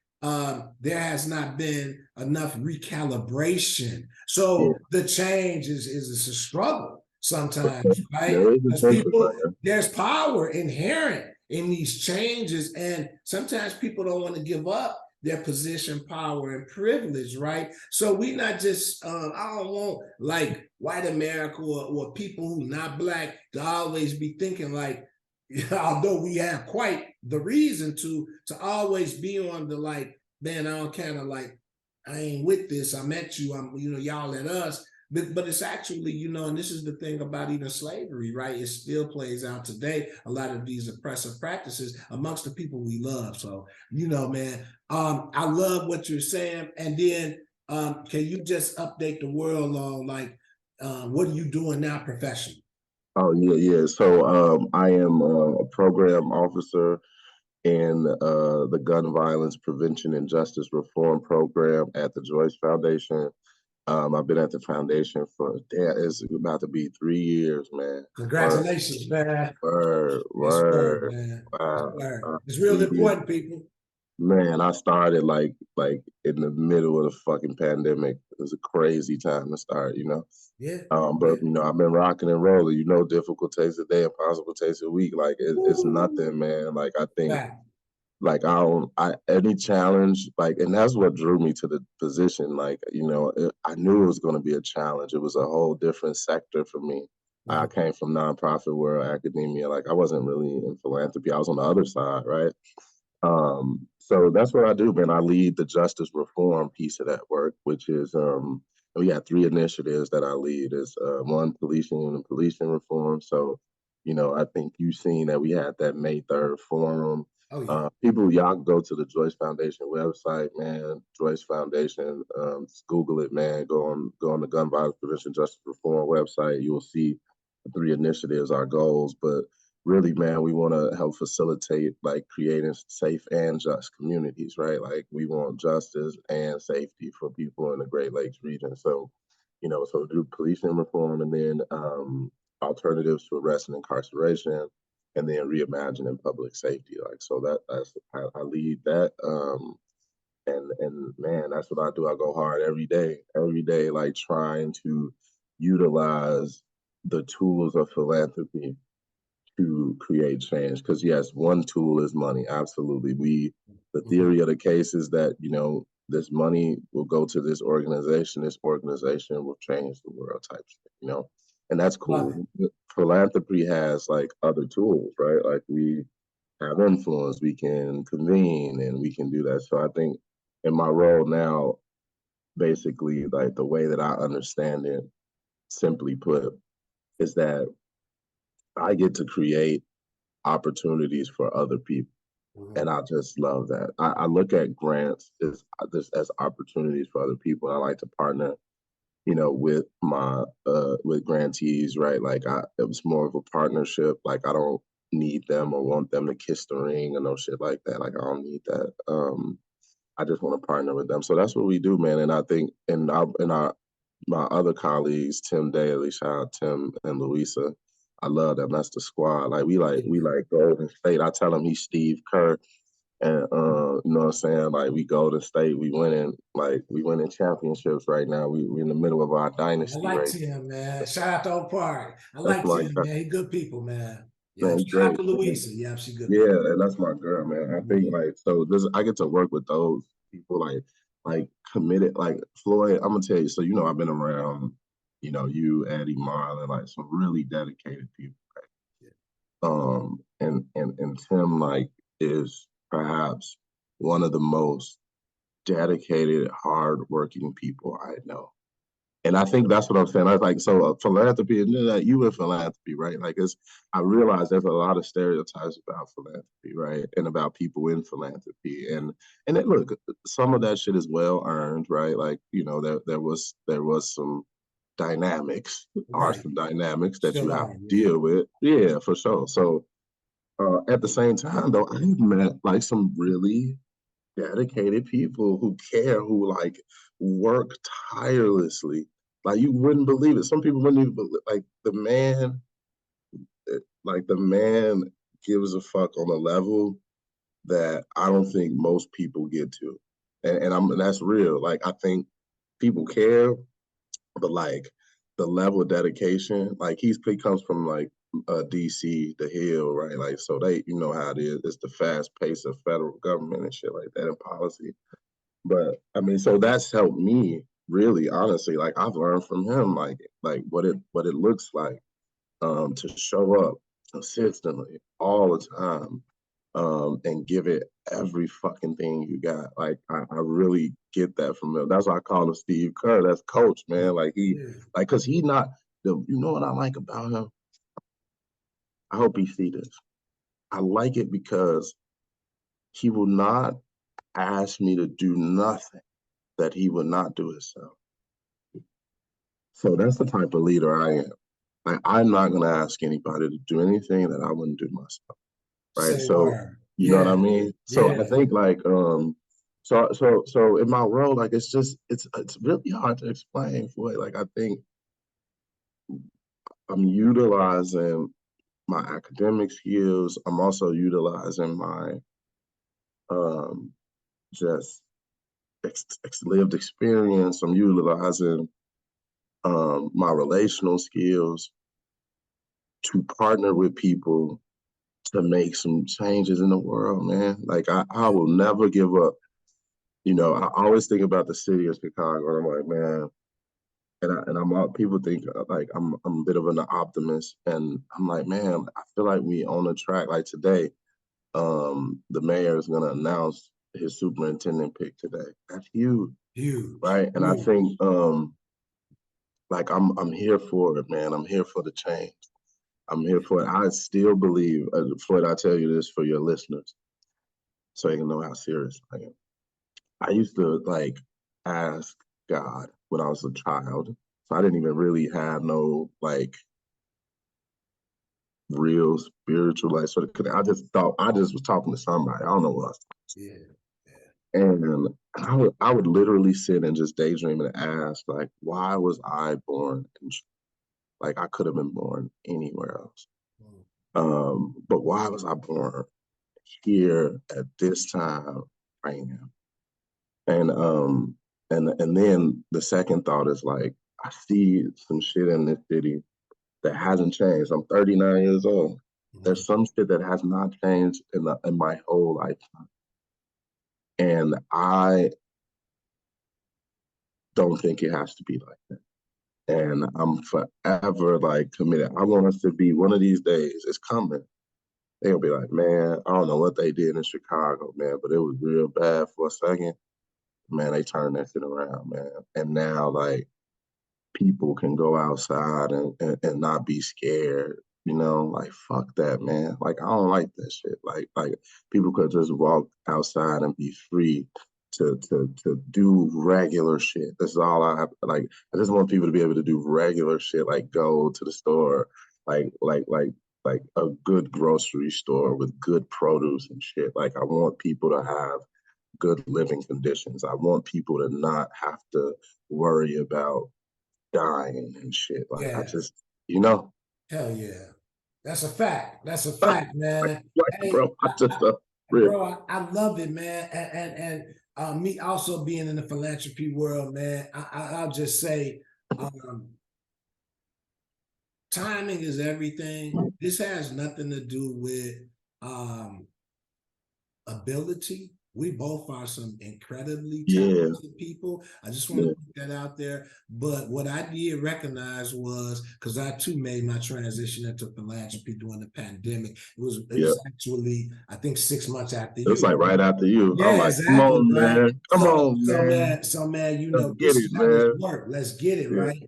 there has not been enough recalibration. So the change is a struggle sometimes, right? Because there's power inherent in these changes, and sometimes people don't want to give up their position, power, and privilege, right? So we not just, I don't want like white America or people who not Black to always be thinking like, although we have quite the reason to always be on the like, man, I don't kind of like, I ain't with this. I met you. I'm, y'all at us. But it's actually, and this is the thing about even slavery, right? It still plays out today. A lot of these oppressive practices amongst the people we love. So, man, I love what you're saying. And then can you just update the world on like, what are you doing now professionally? Oh, yeah. So I am a program officer in the Gun Violence Prevention and Justice Reform Program at the Joyce Foundation. I've been at the foundation for, it's about to be 3 years, man. Congratulations, man. Word, That's word, word. man. That's Wow. word. It's real 3 years. important, people. Man, I started like in the middle of the fucking pandemic. It was a crazy time to start, Yeah. But I've been rocking and rolling. Difficult takes a day, impossible takes a week. Like it's nothing, man. Like I think, like any challenge, like, and that's what drew me to the position. Like I knew it was going to be a challenge. It was a whole different sector for me. I came from nonprofit world, academia. Like I wasn't really in philanthropy. I was on the other side, right? So that's what I do, man. I lead the justice reform piece of that work, which is we got 3 initiatives that I lead. Is one, policing and policing reform. So, I think you've seen that we had that May 3rd forum. Oh, yeah. People, y'all go to the Joyce Foundation website, man. Joyce Foundation, just Google it, man. Go on the Gun Violence Prevention Justice Reform website. You will see the 3 initiatives, our goals, but really, man, we want to help facilitate like creating safe and just communities, right? Like we want justice and safety for people in the Great Lakes region. So, so do policing reform and then alternatives to arrest and incarceration, and then reimagining public safety. Like so that's I lead that. And man, that's what I do. I go hard every day, like trying to utilize the tools of philanthropy to create change. Because yes, one tool is money. Absolutely. The theory of the case is that, this money will go to this organization. This organization will change the world type shit, and that's cool. Philanthropy has like other tools, right? Like we have influence, we can convene and we can do that. So I think in my role now, basically like the way that I understand it, simply put, is that I get to create opportunities for other people. And I just love that. I look at grants as opportunities for other people. I like to partner, with my with grantees, right? Like it was more of a partnership. Like I don't need them or want them to kiss the ring or no shit like that. Like I don't need that. I just want to partner with them. So that's what we do, man. And I think my other colleagues, Tim Daly, shout out Tim and Louisa. I love them. That's the squad. Like we like Golden State. I tell them he's Steve Kerr, and you know what I'm saying. Like we Golden State. We winning championships right now. We in the middle of our dynasty. I like right? Tim, man. Shout out to Oak Park. I That's like Tim, man. He good people, man. Yeah, man, shout out great. to Louisa. Yeah, she good. Yeah, and that's my girl, man. I think like so. I get to work with those people like committed. Like Floyd, I'm gonna tell you. So I've been around. You, Eddie, Marlon, like some really dedicated people. And Tim like is perhaps one of the most dedicated, hardworking people I know. And I think that's what I'm saying. I was like, so philanthropy, and you in philanthropy, right? Like I realize there's a lot of stereotypes about philanthropy, right? And about people in philanthropy. And look, some of that shit is well earned, right? Like, there was some dynamics, some dynamics that you have to deal with. Yeah, for sure. So at the same time, though, I've met like some really dedicated people who care, who like work tirelessly. Like you wouldn't believe it. Some people wouldn't even believe. The man gives a fuck on a level that I don't think most people get to, and that's real. Like I think people care, but like the level of dedication, like he comes from like DC, the Hill, right? Like, so they, you know how it is. It's the fast pace of federal government and shit like that and policy. But I mean, so that's helped me really, honestly. Like I've learned from him, like what it looks like to show up consistently all the time and give it every fucking thing you got. Like I really get that from him. That's why I call him Steve Kerr. That's coach, man. Like like, cause he not you know what I like about him? I hope he see this. I like it because he will not ask me to do nothing that he would not do himself. So that's the type of leader I am. Like I'm not gonna ask anybody to do anything that I wouldn't do myself. Right. Say So word. you know what I mean? So I think like so in my role, like it's really hard to explain for it. Like I think I'm utilizing my academic skills. I'm also utilizing my just lived experience. I'm utilizing my relational skills to partner with people to make some changes in the world, man. Like I will never give up. You know, I always think about the city of Chicago, and I'm like, man, and I'm people think like I'm a bit of an optimist, and I'm like, man, I feel like we on a track. Like today, the mayor is gonna announce his superintendent pick today. That's huge. Huge. Right. And I think like I'm here for it, man. I'm here for the change. I'm here for it. I still believe, Floyd, I tell you this for your listeners, so you can know how serious I am. I used to like ask God when I was a child. So I didn't even really have no like real spiritual life. So I just thought I just was talking to somebody. I don't know what I was talking to. And I would literally sit and just daydream and ask, like, why was I born? Like I could have been born anywhere else. But why was I born here at this time I am? And then the second thought is like, I see some shit in this city that hasn't changed. I'm 39 years old. There's some shit that has not changed in my whole lifetime. And I don't think it has to be like that. And I'm forever like committed. I want us to be one of these days, it's coming. They'll be like, man, I don't know what they did in Chicago, man, but it was real bad for a second. Man, they turned that shit around, man. And now like people can go outside and not be scared. You know, like fuck that, man. Like I don't like that shit. Like people could just walk outside and be free to do regular shit. That's all I have. Like I just want people to be able to do regular shit, like go to the store, like a good grocery store with good produce and shit. Like I want people to have good living conditions. I want people to not have to worry about dying and shit. Like I just, you know. Hell yeah. That's a fact. That's a fact, man. Like, bro, bro, I love it, man. And me also being in the philanthropy world, man, I'll just say timing is everything. This has nothing to do with ability. We both are some incredibly talented people. I just want to put that out there. But what I did recognize was, because I too made my transition into philanthropy during the pandemic. It was actually, I think 6 months after you. It was like right after you. Yeah, I'm like, exactly. come on, man. Come on, man. So man, you Let's know, get it, man. work. Let's get it, right?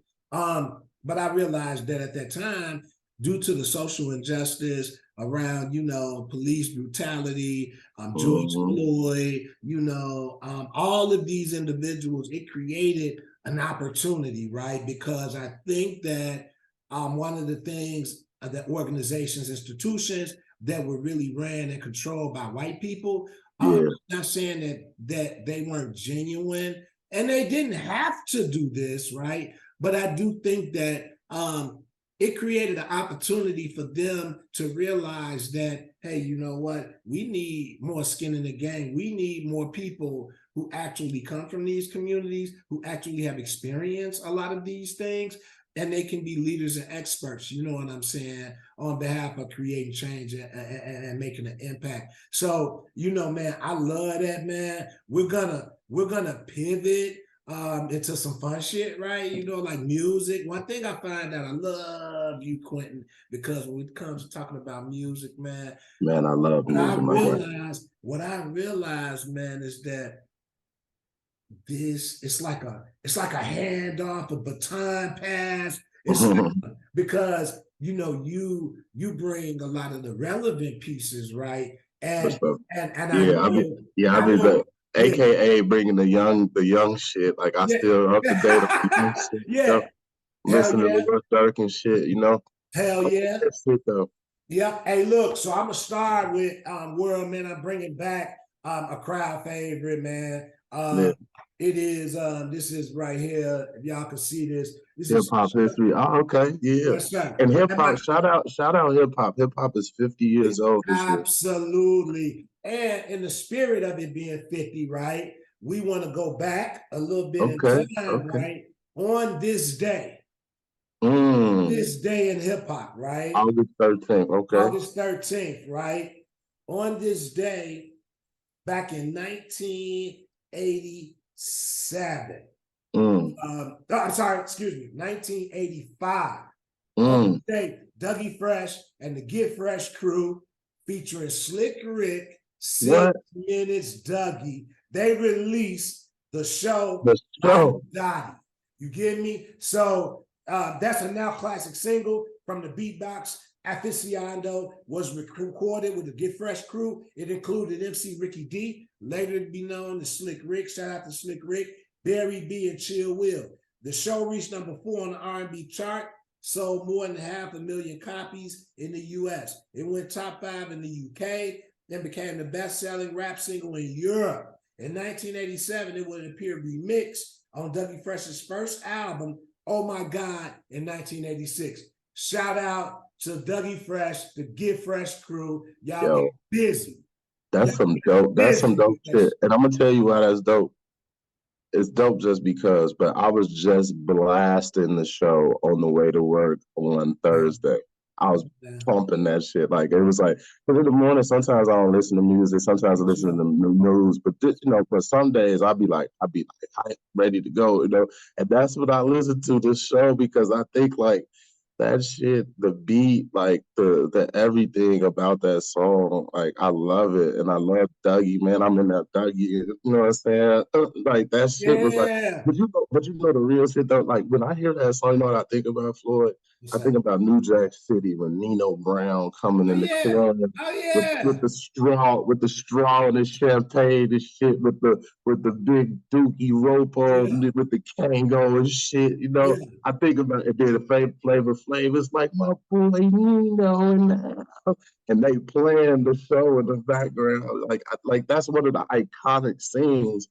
But I realized that at that time, due to the social injustice around, you know, police brutality, George Floyd, you know, all of these individuals, it created an opportunity, right? Because I think that one of the things that organizations, institutions that were really ran and controlled by white people, I'm not saying that they weren't genuine, and they didn't have to do this, right? But I do think that it created an opportunity for them to realize that, hey, you know what? We need more skin in the game. We need more people who actually come from these communities, who actually have experienced a lot of these things. and they can be leaders and experts, you know what I'm saying, on behalf of creating change and making an impact. So, you know, man, I love that, man. We're gonna pivot into some fun shit, right? You know, like music. One thing I find that I love you, Quinton, because when it comes to talking about music, man, I love music, my boy. what I realized, man, is that it's like a handoff, a baton pass. It's like, because you know you bring a lot of the relevant pieces, right? And I know I mean the AKA bringing the young shit. Like I still up to date on the young shit. Yeah. Listening to Lil Durk and shit, you know. Hell yeah. That shit though. Yeah. Hey, look, so I'm gonna start with World, man. I'm bringing back a crowd favorite, man. It is this is right here. If y'all can see this, hip hop history. Oh, okay, yeah. Yes, sir. And hip hop, shout out hip hop. Hip hop is 50 years old this year. Absolutely. And in the spirit of it being 50, right? We want to go back a little bit in time, right? On this day. This day in hip hop, right? August 13th, okay. August 13th, right? On this day, back in 1987. I'm sorry, excuse me, 1985. On the day, Dougie Fresh and the Get Fresh crew featuring Slick Rick, 6 Minutes Dougie, they released the show. Dottie. You get me? So that's a now classic single from the Beatbox Aficionado, was recorded with the Get Fresh crew. It included MC Ricky D, later to be known as Slick Rick. Shout out to Slick Rick, Barry B, and Chill Will. The show reached number 4 on the R&B chart, sold more than 500,000 copies in the US. It went top 5 in the UK, then became the best-selling rap single in Europe. In 1987, it would appear remixed on Dougie Fresh's first album, Oh My God, in 1986. Shout out to Dougie Fresh, the Get Fresh crew. Y'all get busy. That's some dope. That's some dope shit. And I'm gonna tell you why that's dope. It's dope just because, but I was just blasting the show on the way to work on Thursday. I was pumping that shit. Like it was like, but in the morning, sometimes I don't listen to music. Sometimes I listen to the news. But this, you know, for some days I'll be like, I'm ready to go, you know. And that's what I listen to this show because I think like that shit, the beat, like the everything about that song, like I love it, and I love Dougie, man. I'm in that Dougie, you know what I'm saying? Like that shit was like, but you know the real shit though. Like when I hear that song, you know what I think about, Floyd? I think about New Jack City when Nino Brown coming in the club with the straw and the champagne and shit with the big dookie rope on with the Kango and shit, you know. I think about it. Then the Flavor Flav is like my boy Nino and they playing the show in the background. Like that's one of the iconic scenes.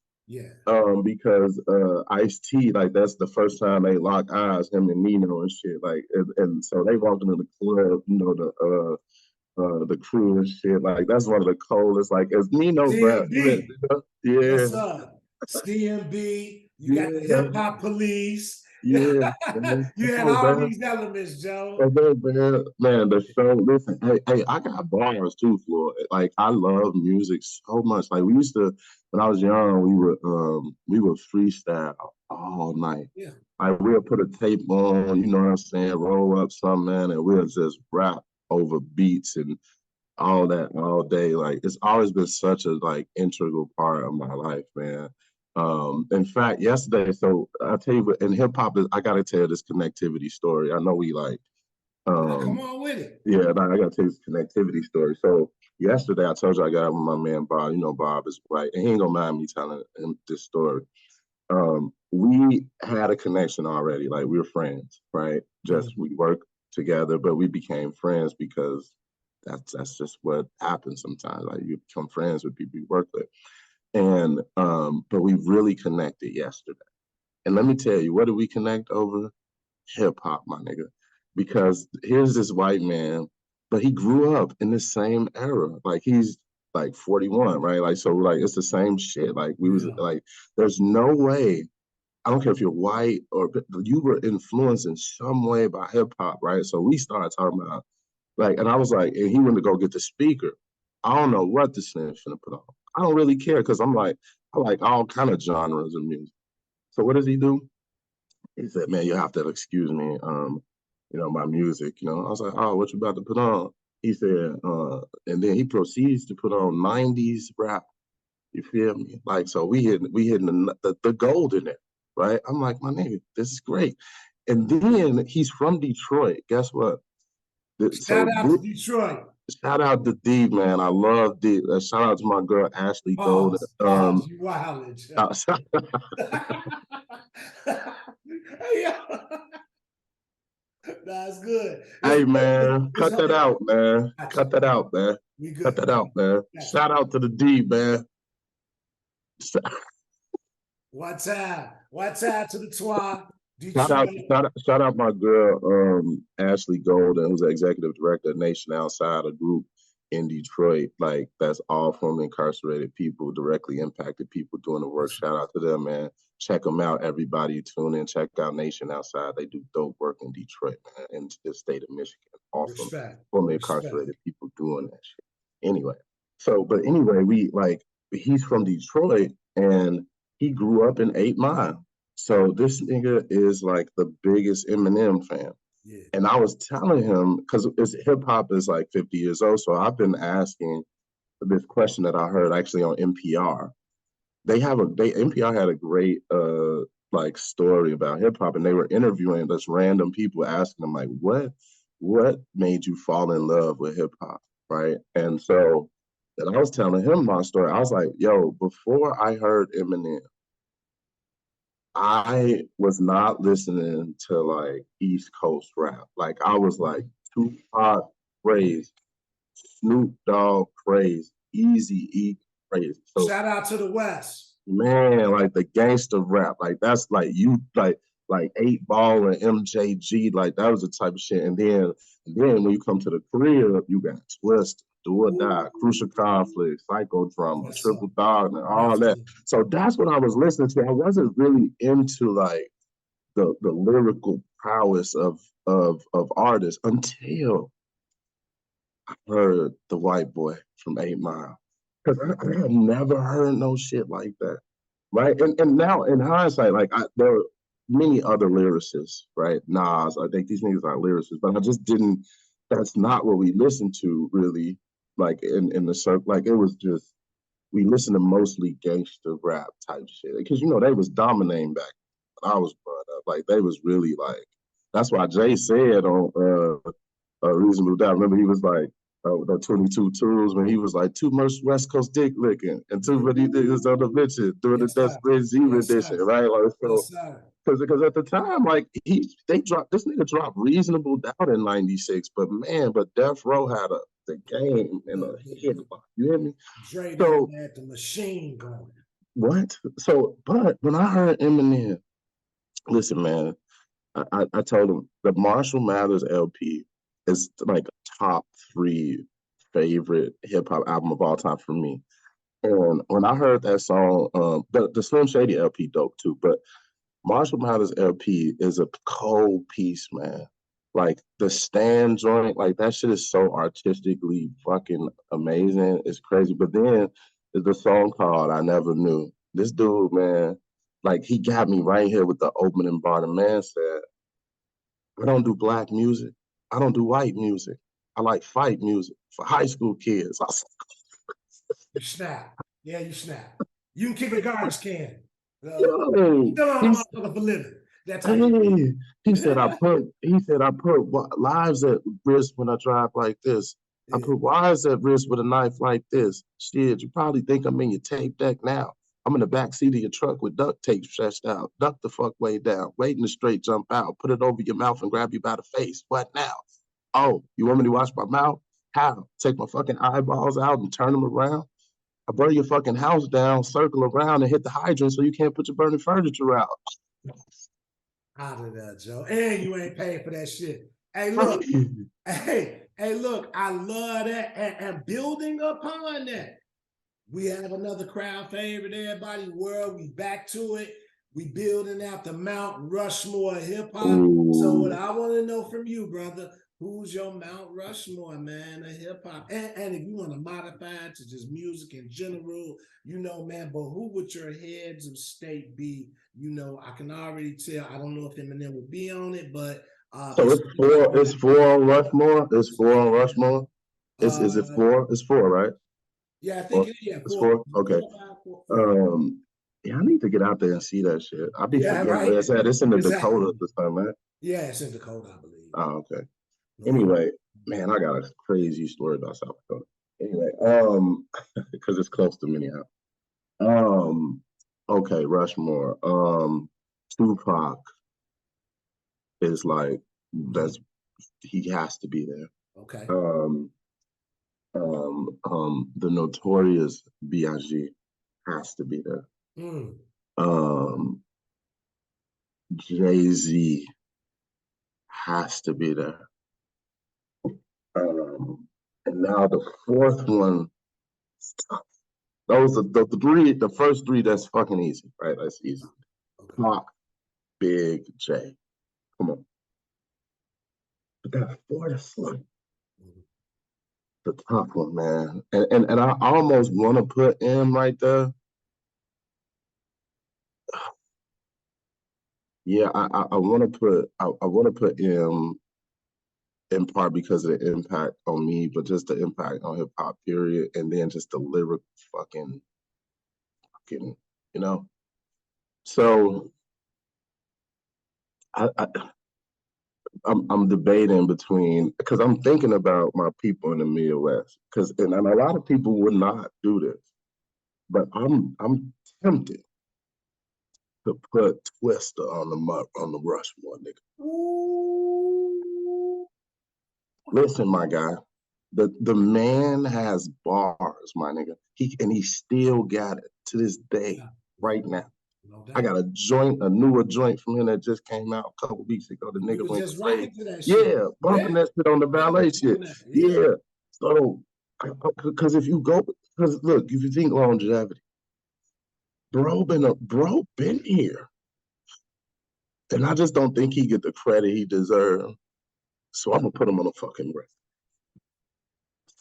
Because Ice-T, like that's the first time they lock eyes, him and Nino and shit. Like and so they walked into the club, you know, the crew and shit. Like that's one of the coldest. Like as Nino Brown, Yes, sir. CMB, you got the hip hop police. Yeah, you had all these elements, Joe. Man, the show. Listen, hey, I got bars too, Floyd. Like I love music so much. Like we used to, when I was young, we would freestyle all night. Like we'll put a tape on, you know what I'm saying, roll up something, man, and we'll just rap over beats and all that all day. Like it's always been such a like integral part of my life, man. In fact, yesterday, so I'll tell you, in hip hop, I gotta tell this connectivity story. I know we like, come on with it. Yeah, I gotta tell you this connectivity story. So yesterday, I told you I got up with my man Bob. You know, Bob is white, and he ain't gonna mind me telling him this story. We had a connection already, like we were friends, right? Just we worked together, but we became friends because that's just what happens sometimes. Like you become friends with people you work with. And but we really connected yesterday. And let me tell you, what did we connect over? Hip hop, my nigga. Because here's this white man, but he grew up in the same era. Like he's like 41, right? Like so like it's the same shit. Like we was like, there's no way I don't care if you're white or you were influenced in some way by hip hop, right? So we started talking about like, and I was like, and he went to go get the speaker. I don't know what this thing's finna put on. I don't really care because I'm like, I like all kind of genres of music. So what does he do? He said, "Man, you have to excuse me, my music." I was like, "Oh, what you about to put on?" He said, and then he proceeds to put on '90s rap. You feel me? Like, so we hitting the gold in it, right? I'm like, my nigga, this is great. And then he's from Detroit. Guess what? Shout out to Detroit. Shout out to D, man. I love D. Shout out to my girl Ashley Golden. Pause. You wildin'. That's good. Hey, man, cut that out, man. Cut that out, man. We good. Cut that out, man. Shout out to the D, man. One time to the Twa. Shout out my girl, Ashley Golden, who's the executive director of Nation Outside, a group in Detroit, like that's all formerly incarcerated people, directly impacted people doing the work. Shout out to them, man. Check them out, everybody. Tune in, check out Nation Outside. They do dope work in Detroit, man, in the state of Michigan. Awesome. Formerly incarcerated people doing that shit. Anyway, he's from Detroit and he grew up in 8 Mile. So this nigga is like the biggest Eminem fan. Yeah. And I was telling him, because hip hop is like 50 years old, so I've been asking this question that I heard actually on NPR. NPR had a great story about hip hop, and they were interviewing just random people, asking them like, what made you fall in love with hip hop, right? And so, and I was telling him my story. I was like, yo, before I heard Eminem, I was not listening to like East Coast rap. Like I was like Tupac praise, Snoop Dogg praise, Eazy-E praise. So, shout out to the West. Man, like the gangster rap, like that's like you like 8 Ball and MJG, like that was the type of shit. And then when you come to the crib, you got Twist, Do or Die, Crucial Conflict, Psychodrama, Triple Dog, and all that. So that's what I was listening to. I wasn't really into like the lyrical prowess of artists until I heard The White Boy from 8 Mile. Because I have never heard no shit like that. Right. And now in hindsight, like there are many other lyricists, right? Nas, I think these niggas are lyricists, but I just didn't, that's not what we listened to really, like in the circle. Like it was just, we listened to mostly gangster rap type shit. Because, they was dominating back when I was growing up. Like they was really like, that's why Jay said on Reasonable Doubt, remember he was like, the 22 Tools when he was like too much West Coast dick licking and too many niggas on the bitches doing the Desperate Z rendition, right? Like so, because at the time, like this nigga dropped Reasonable Doubt in '96, but Death Row had the game and a headlock. You hear me? Dre had the machine going. What? So, but when I heard Eminem, listen, man, I told him the Marshall Mathers LP is like top 3 favorite hip hop album of all time for me. And when I heard that song, the Slim Shady LP dope too, but Marshall Mathers LP is a cold piece, man. Like the stand joint, like that shit is so artistically fucking amazing. It's crazy. But then there's the song called I Never Knew. This dude, man, like he got me right here with the opening bar. The man said, I don't do black music. I don't do white music. I like fight music for high school kids. I was like, you snap. Yeah, you snap. You can kick a garbage can. He said I put lives at risk when I drive like this. Yeah. I put wives at risk with a knife like this. Shit, you probably think I'm in your tape deck now. I'm in the backseat of your truck with duct tape stretched out. Duck the fuck way down. Waiting to straight jump out. Put it over your mouth and grab you by the face. What now? Oh, you want me to wash my mouth? How? Take my fucking eyeballs out and turn them around? I burn your fucking house down, circle around, and hit the hydrant so you can't put your burning furniture out. Out of that, Joe. And you ain't paying for that shit. Hey, look. Hey, look. I love that. And building upon that, we have another crowd favorite, everybody. World, we back to it. We building out the Mount Rushmore hip hop. So what I want to know from you, brother, who's your Mount Rushmore, man, of hip hop? And if you want to modify it to just music in general, you know, man, but who would your heads of state be? You know, I can already tell. I don't know if Eminem would be on it, but so it's four on Rushmore. It's four on Rushmore. Is it four? It's four, right? Yeah, I think it's four. Okay. Yeah, I need to get out there and see that shit. I'll be forgetting where it's at. It's in the Dakotas or something, man. Yeah, it's in Dakota, I believe. Oh, okay. Anyway, man, I got a crazy story about South Dakota. Anyway, because it's close to Minneapolis. Okay, Rushmore. Tupac is like he has to be there. Okay. The Notorious B.I.G. has to be there. Jay-Z has to be there. And now the fourth one, those are the first three, that's fucking easy, right? That's easy. Okay. Pac, Big, J. Come on. But that fourth one, the top one, man. And I almost want to put M right there. Yeah, I want to put M in part because of the impact on me, but just the impact on hip hop period, and then just the lyric fucking, you know. So I'm debating between, because I'm thinking about my people in the Midwest, and a lot of people would not do this, but I'm tempted to put Twister on the Rushmore, nigga. Ooh. Listen, my guy, the man has bars, my nigga. He still got it to this day, right now. No, I got a newer joint from him that just came out a couple weeks ago. The nigga went crazy. Bumping that shit on the ballet shit. Yeah. So, because if you go, because look, if you think longevity, bro been here, and I just don't think he get the credit he deserves. So I'm gonna put him on a fucking list.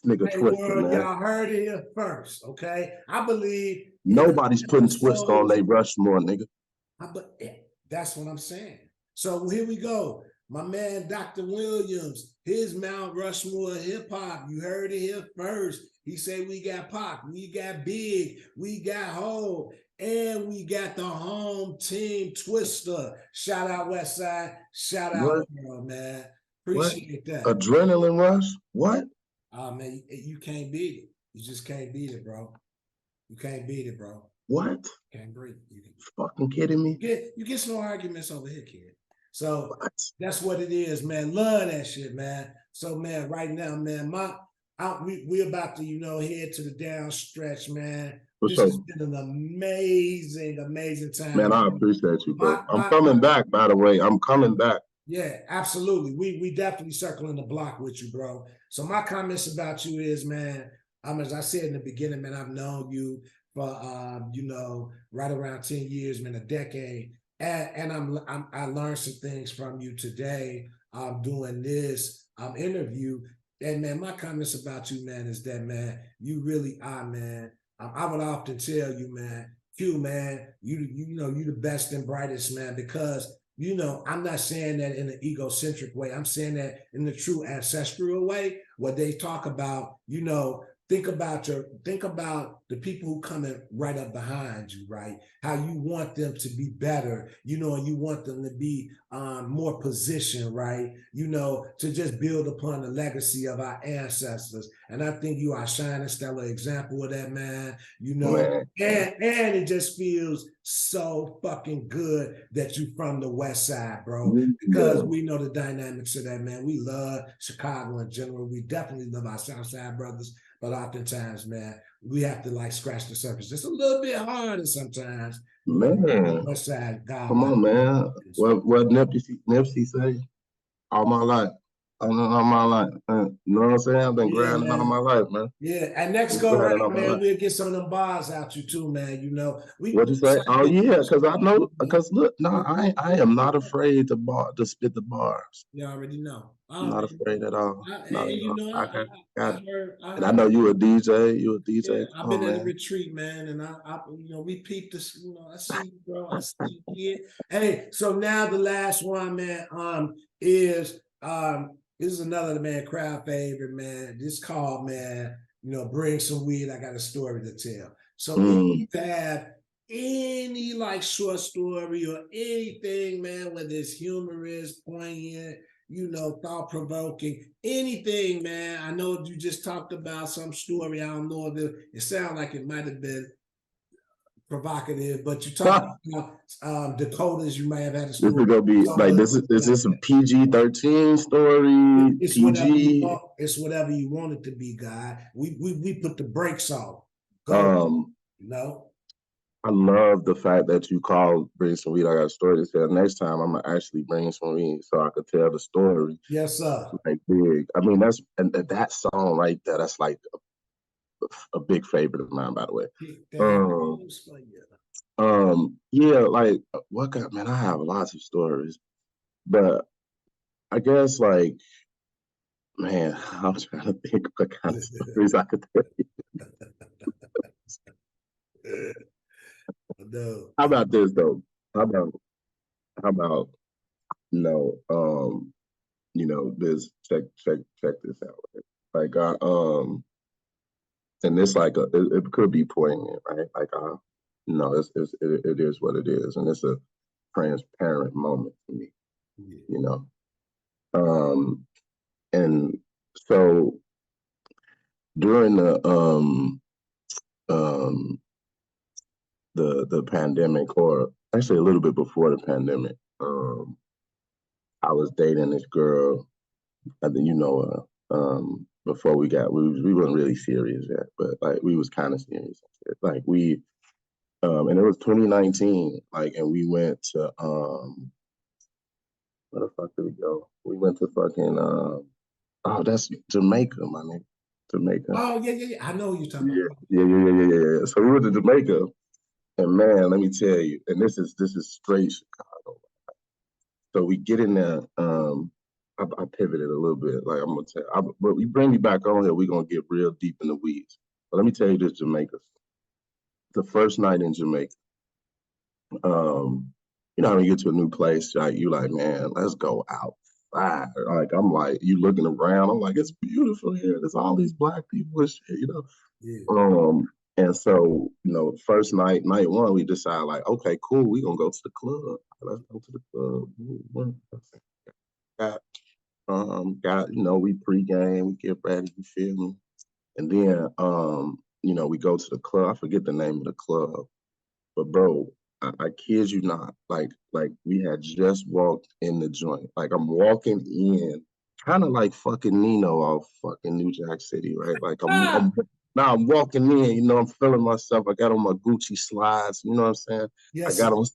Nigga, hey, Twister, man. Y'all heard it here first, okay? I believe nobody's putting Twister on their Rushmore, nigga. That's what I'm saying. So here we go. My man, Dr. Williams, his Mount Rushmore hip hop. You heard it here first. He said we got Pac, we got Big, we got Hov, and we got the home team Twister. Shout out Westside. Shout out world, man. Appreciate that. Adrenaline rush? What? Man, you can't beat it. You just can't beat it, bro. You can't beat it, bro. What? Can't breathe. You fucking kidding me? You get some arguments over here, kid. So that's what it is, man. Love that shit, man. So, man, right now, man, we about to, head to the down stretch, man. This has been an amazing time. Man, I appreciate you, bro. I'm coming back, by the way. I'm coming back. Yeah, absolutely. We definitely circling the block with you, bro. So my comments about you is, man, as I said in the beginning, man, I've known you for right around 10 years, man, a decade. And I learned some things from you today doing this interview. And man, my comments about you, man, is that, man, you really are, man. I would often tell you, man, Q, man, you the best and brightest, man, because I'm not saying that in an egocentric way. I'm saying that in the true ancestral way, where they talk about, think about the people who coming right up behind you, right? How you want them to be better, and you want them to be more positioned, right? To just build upon the legacy of our ancestors. And I think you are a shining stellar example of that, man. And it just feels so fucking good that you from the West Side, bro. Because we know the dynamics of that, man. We love Chicago in general. We definitely love our South Side brothers. But oftentimes, man, we have to scratch the surface just a little bit harder sometimes. Man, West Side, God, come on, man. What Nipsey say? All my life, all my life. You know what I'm saying? I've been grinding all my life, man. Yeah, and next go around, man, we'll get some of them bars out you too, man. You know, what'd you say? Oh yeah, because I know. Because look, no, I am not afraid to spit the bars. You already know. I'm not afraid at all. And I know you a DJ. You a DJ. Yeah, I've been at a retreat, man, and I we peeped this. You know, I see you, bro. I see you here. Hey, so now the last one, man, is this is another, man, crowd favorite, man. This called, man, bring some weed. I got a story to tell. So if you have any like short story or anything, man, whether it's humorous, poignant, thought provoking, anything, man. I know you just talked about some story. I don't know if it sounds like it might have been provocative, but you talked about Dakotas. You might have had a story. This is gonna be like this. Is this a PG-13 story? It's PG. It's whatever you want it to be, guy. We put the brakes on. I love the fact that you called Bring Some Weed. I got a story to tell. Next time, I'm gonna actually bring some weed so I could tell the story. Yes, sir. Like big. I mean, that song right there. That's like a big favorite of mine, by the way. Yeah, like what got, man, I have lots of stories, but I guess like, man, I'm trying to think what kind of stories I could tell you. No. How about this though? How about this, check this out. Right? Like and it's like it could be poignant, right? Like it is what it is, and it's a transparent moment for me, and so during the pandemic, or actually a little bit before the pandemic, I was dating this girl. I think before we weren't really serious yet, but like we was kind of serious. Like we, and it was 2019. Like, and we went to where the fuck did we go? We went to fucking that's Jamaica, my nigga. Jamaica. Oh yeah. I know you're talking about. Yeah. So we went to Jamaica, and man, let me tell you, and this is straight Chicago. So we get in there. I pivoted a little bit. Like I'm gonna tell, but you bring me back on here, we're gonna get real deep in the weeds. But let me tell you this, Jamaica. The first night in Jamaica, when you get to a new place, like you like, man, let's go outside. Like I'm like, you looking around, I'm like, it's beautiful here. There's all these black people and shit, Yeah. And so, first night one, we decide like, okay, cool, we gonna go to the club. Let's go to the club. We pregame, we get ready, you feel me? And then, we go to the club. I forget the name of the club, but bro, I kid you not, like we had just walked in the joint. Like I'm walking in, kind of like fucking Nino off fucking New Jack City, right? Like I'm walking in, I'm feeling myself. I got on my Gucci slides, you know what I'm saying? Yes. I got on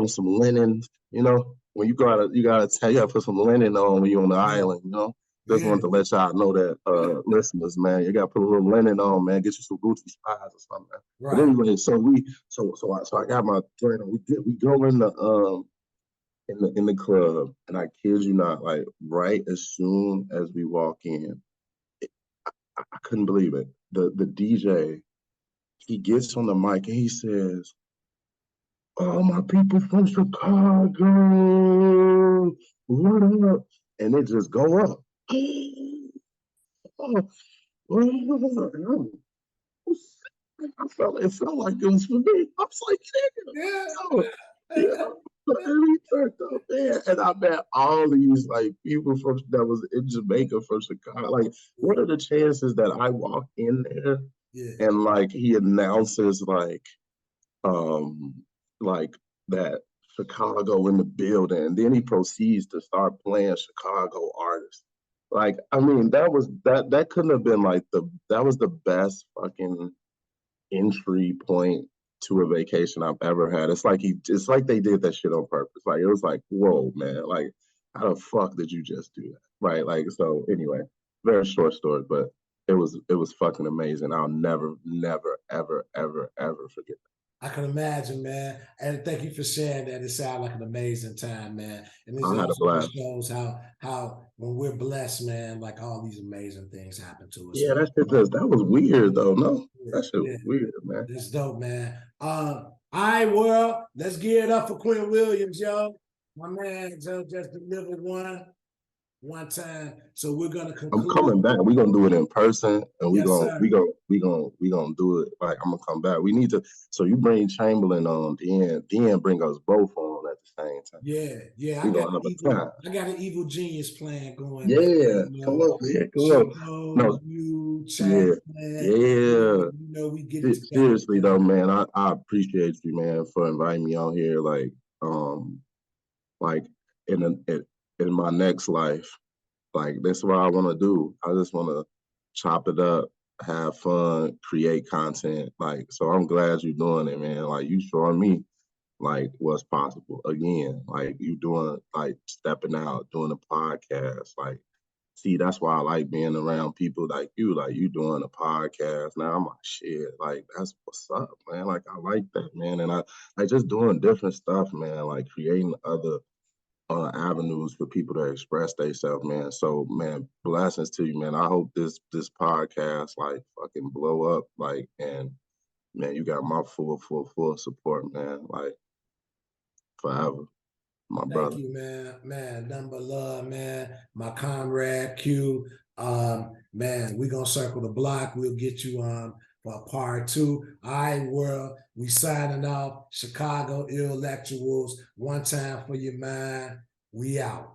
some linens, when you go out, you gotta put some linen on when you're on the island, Just wanted to let y'all know that, listeners, man, you gotta put a little linen on, man. Get you some Gucci slides or something, man. Right. But anyway, so I got my joint on. We go in the club, and I kid you not, like right as soon as we walk in, I couldn't believe it. The DJ, he gets on the mic and he says, "All my people from Chicago, what up?" And it just go up. It felt like it was for me. I was like, and I met all these like people that was in Jamaica from Chicago. Like, what are the chances that I walk in there and like he announces like that Chicago in the building, and then he proceeds to start playing Chicago artists. Like, I mean, that couldn't have been like that was the best fucking entry point to a vacation I've ever had. It's like they did that shit on purpose. Like, it was like, whoa, man. Like, how the fuck did you just do that? Right. Like, so anyway, very short story, but it was fucking amazing. I'll never, ever, ever forget I can imagine, man. And thank you for sharing that. It sounded like an amazing time, man. And this that. I had a also blast. just shows how when we're blessed, man, like all these amazing things happen to us, Yeah, man. that was weird though. No, Yeah, that shit yeah. was weird, man. That's dope, man. All right, world. Let's give it up for Quinton Williams, yo. My man just delivered one time. So we're gonna I'm conclude. coming back. We're gonna do it in person, and Yes, sir. we gonna do it. Like, I'm gonna come back. We need to. So you bring Chamberlain on, then bring us both on at the same time. Yeah. We gonna have a time. I got an evil genius plan going, man. Yeah, You come know, on, yeah, come on. Chico, No, you, yeah, Chamberlain, yeah. we get it together. Seriously though, man, I appreciate you, man, for inviting me on here. Like in my next life. Like, that's what I want to do. I just want to chop it up, have fun, create content. Like, so I'm glad you're doing it, man. Like, you showing me like what's possible. Again, like, you doing, like, stepping out, doing a podcast. Like, see, that's why I like being around people like you. Like, you doing a podcast now. I'm like, shit. Like, that's what's up, man. Like, I like that, man. And I just doing different stuff, man. Like, creating other avenues for people to express themselves, man. So, man, blessings to you, man. I hope this podcast like fucking blow up, like, and man, you got my full support, man. Like, forever, my brother. Thank you, man. Man, number love, man. My comrade Q. Man, we're gonna circle the block. We'll get you on for part 2. All right, world. We signing off. Chicago ILLectuals. One time for your mind. We out.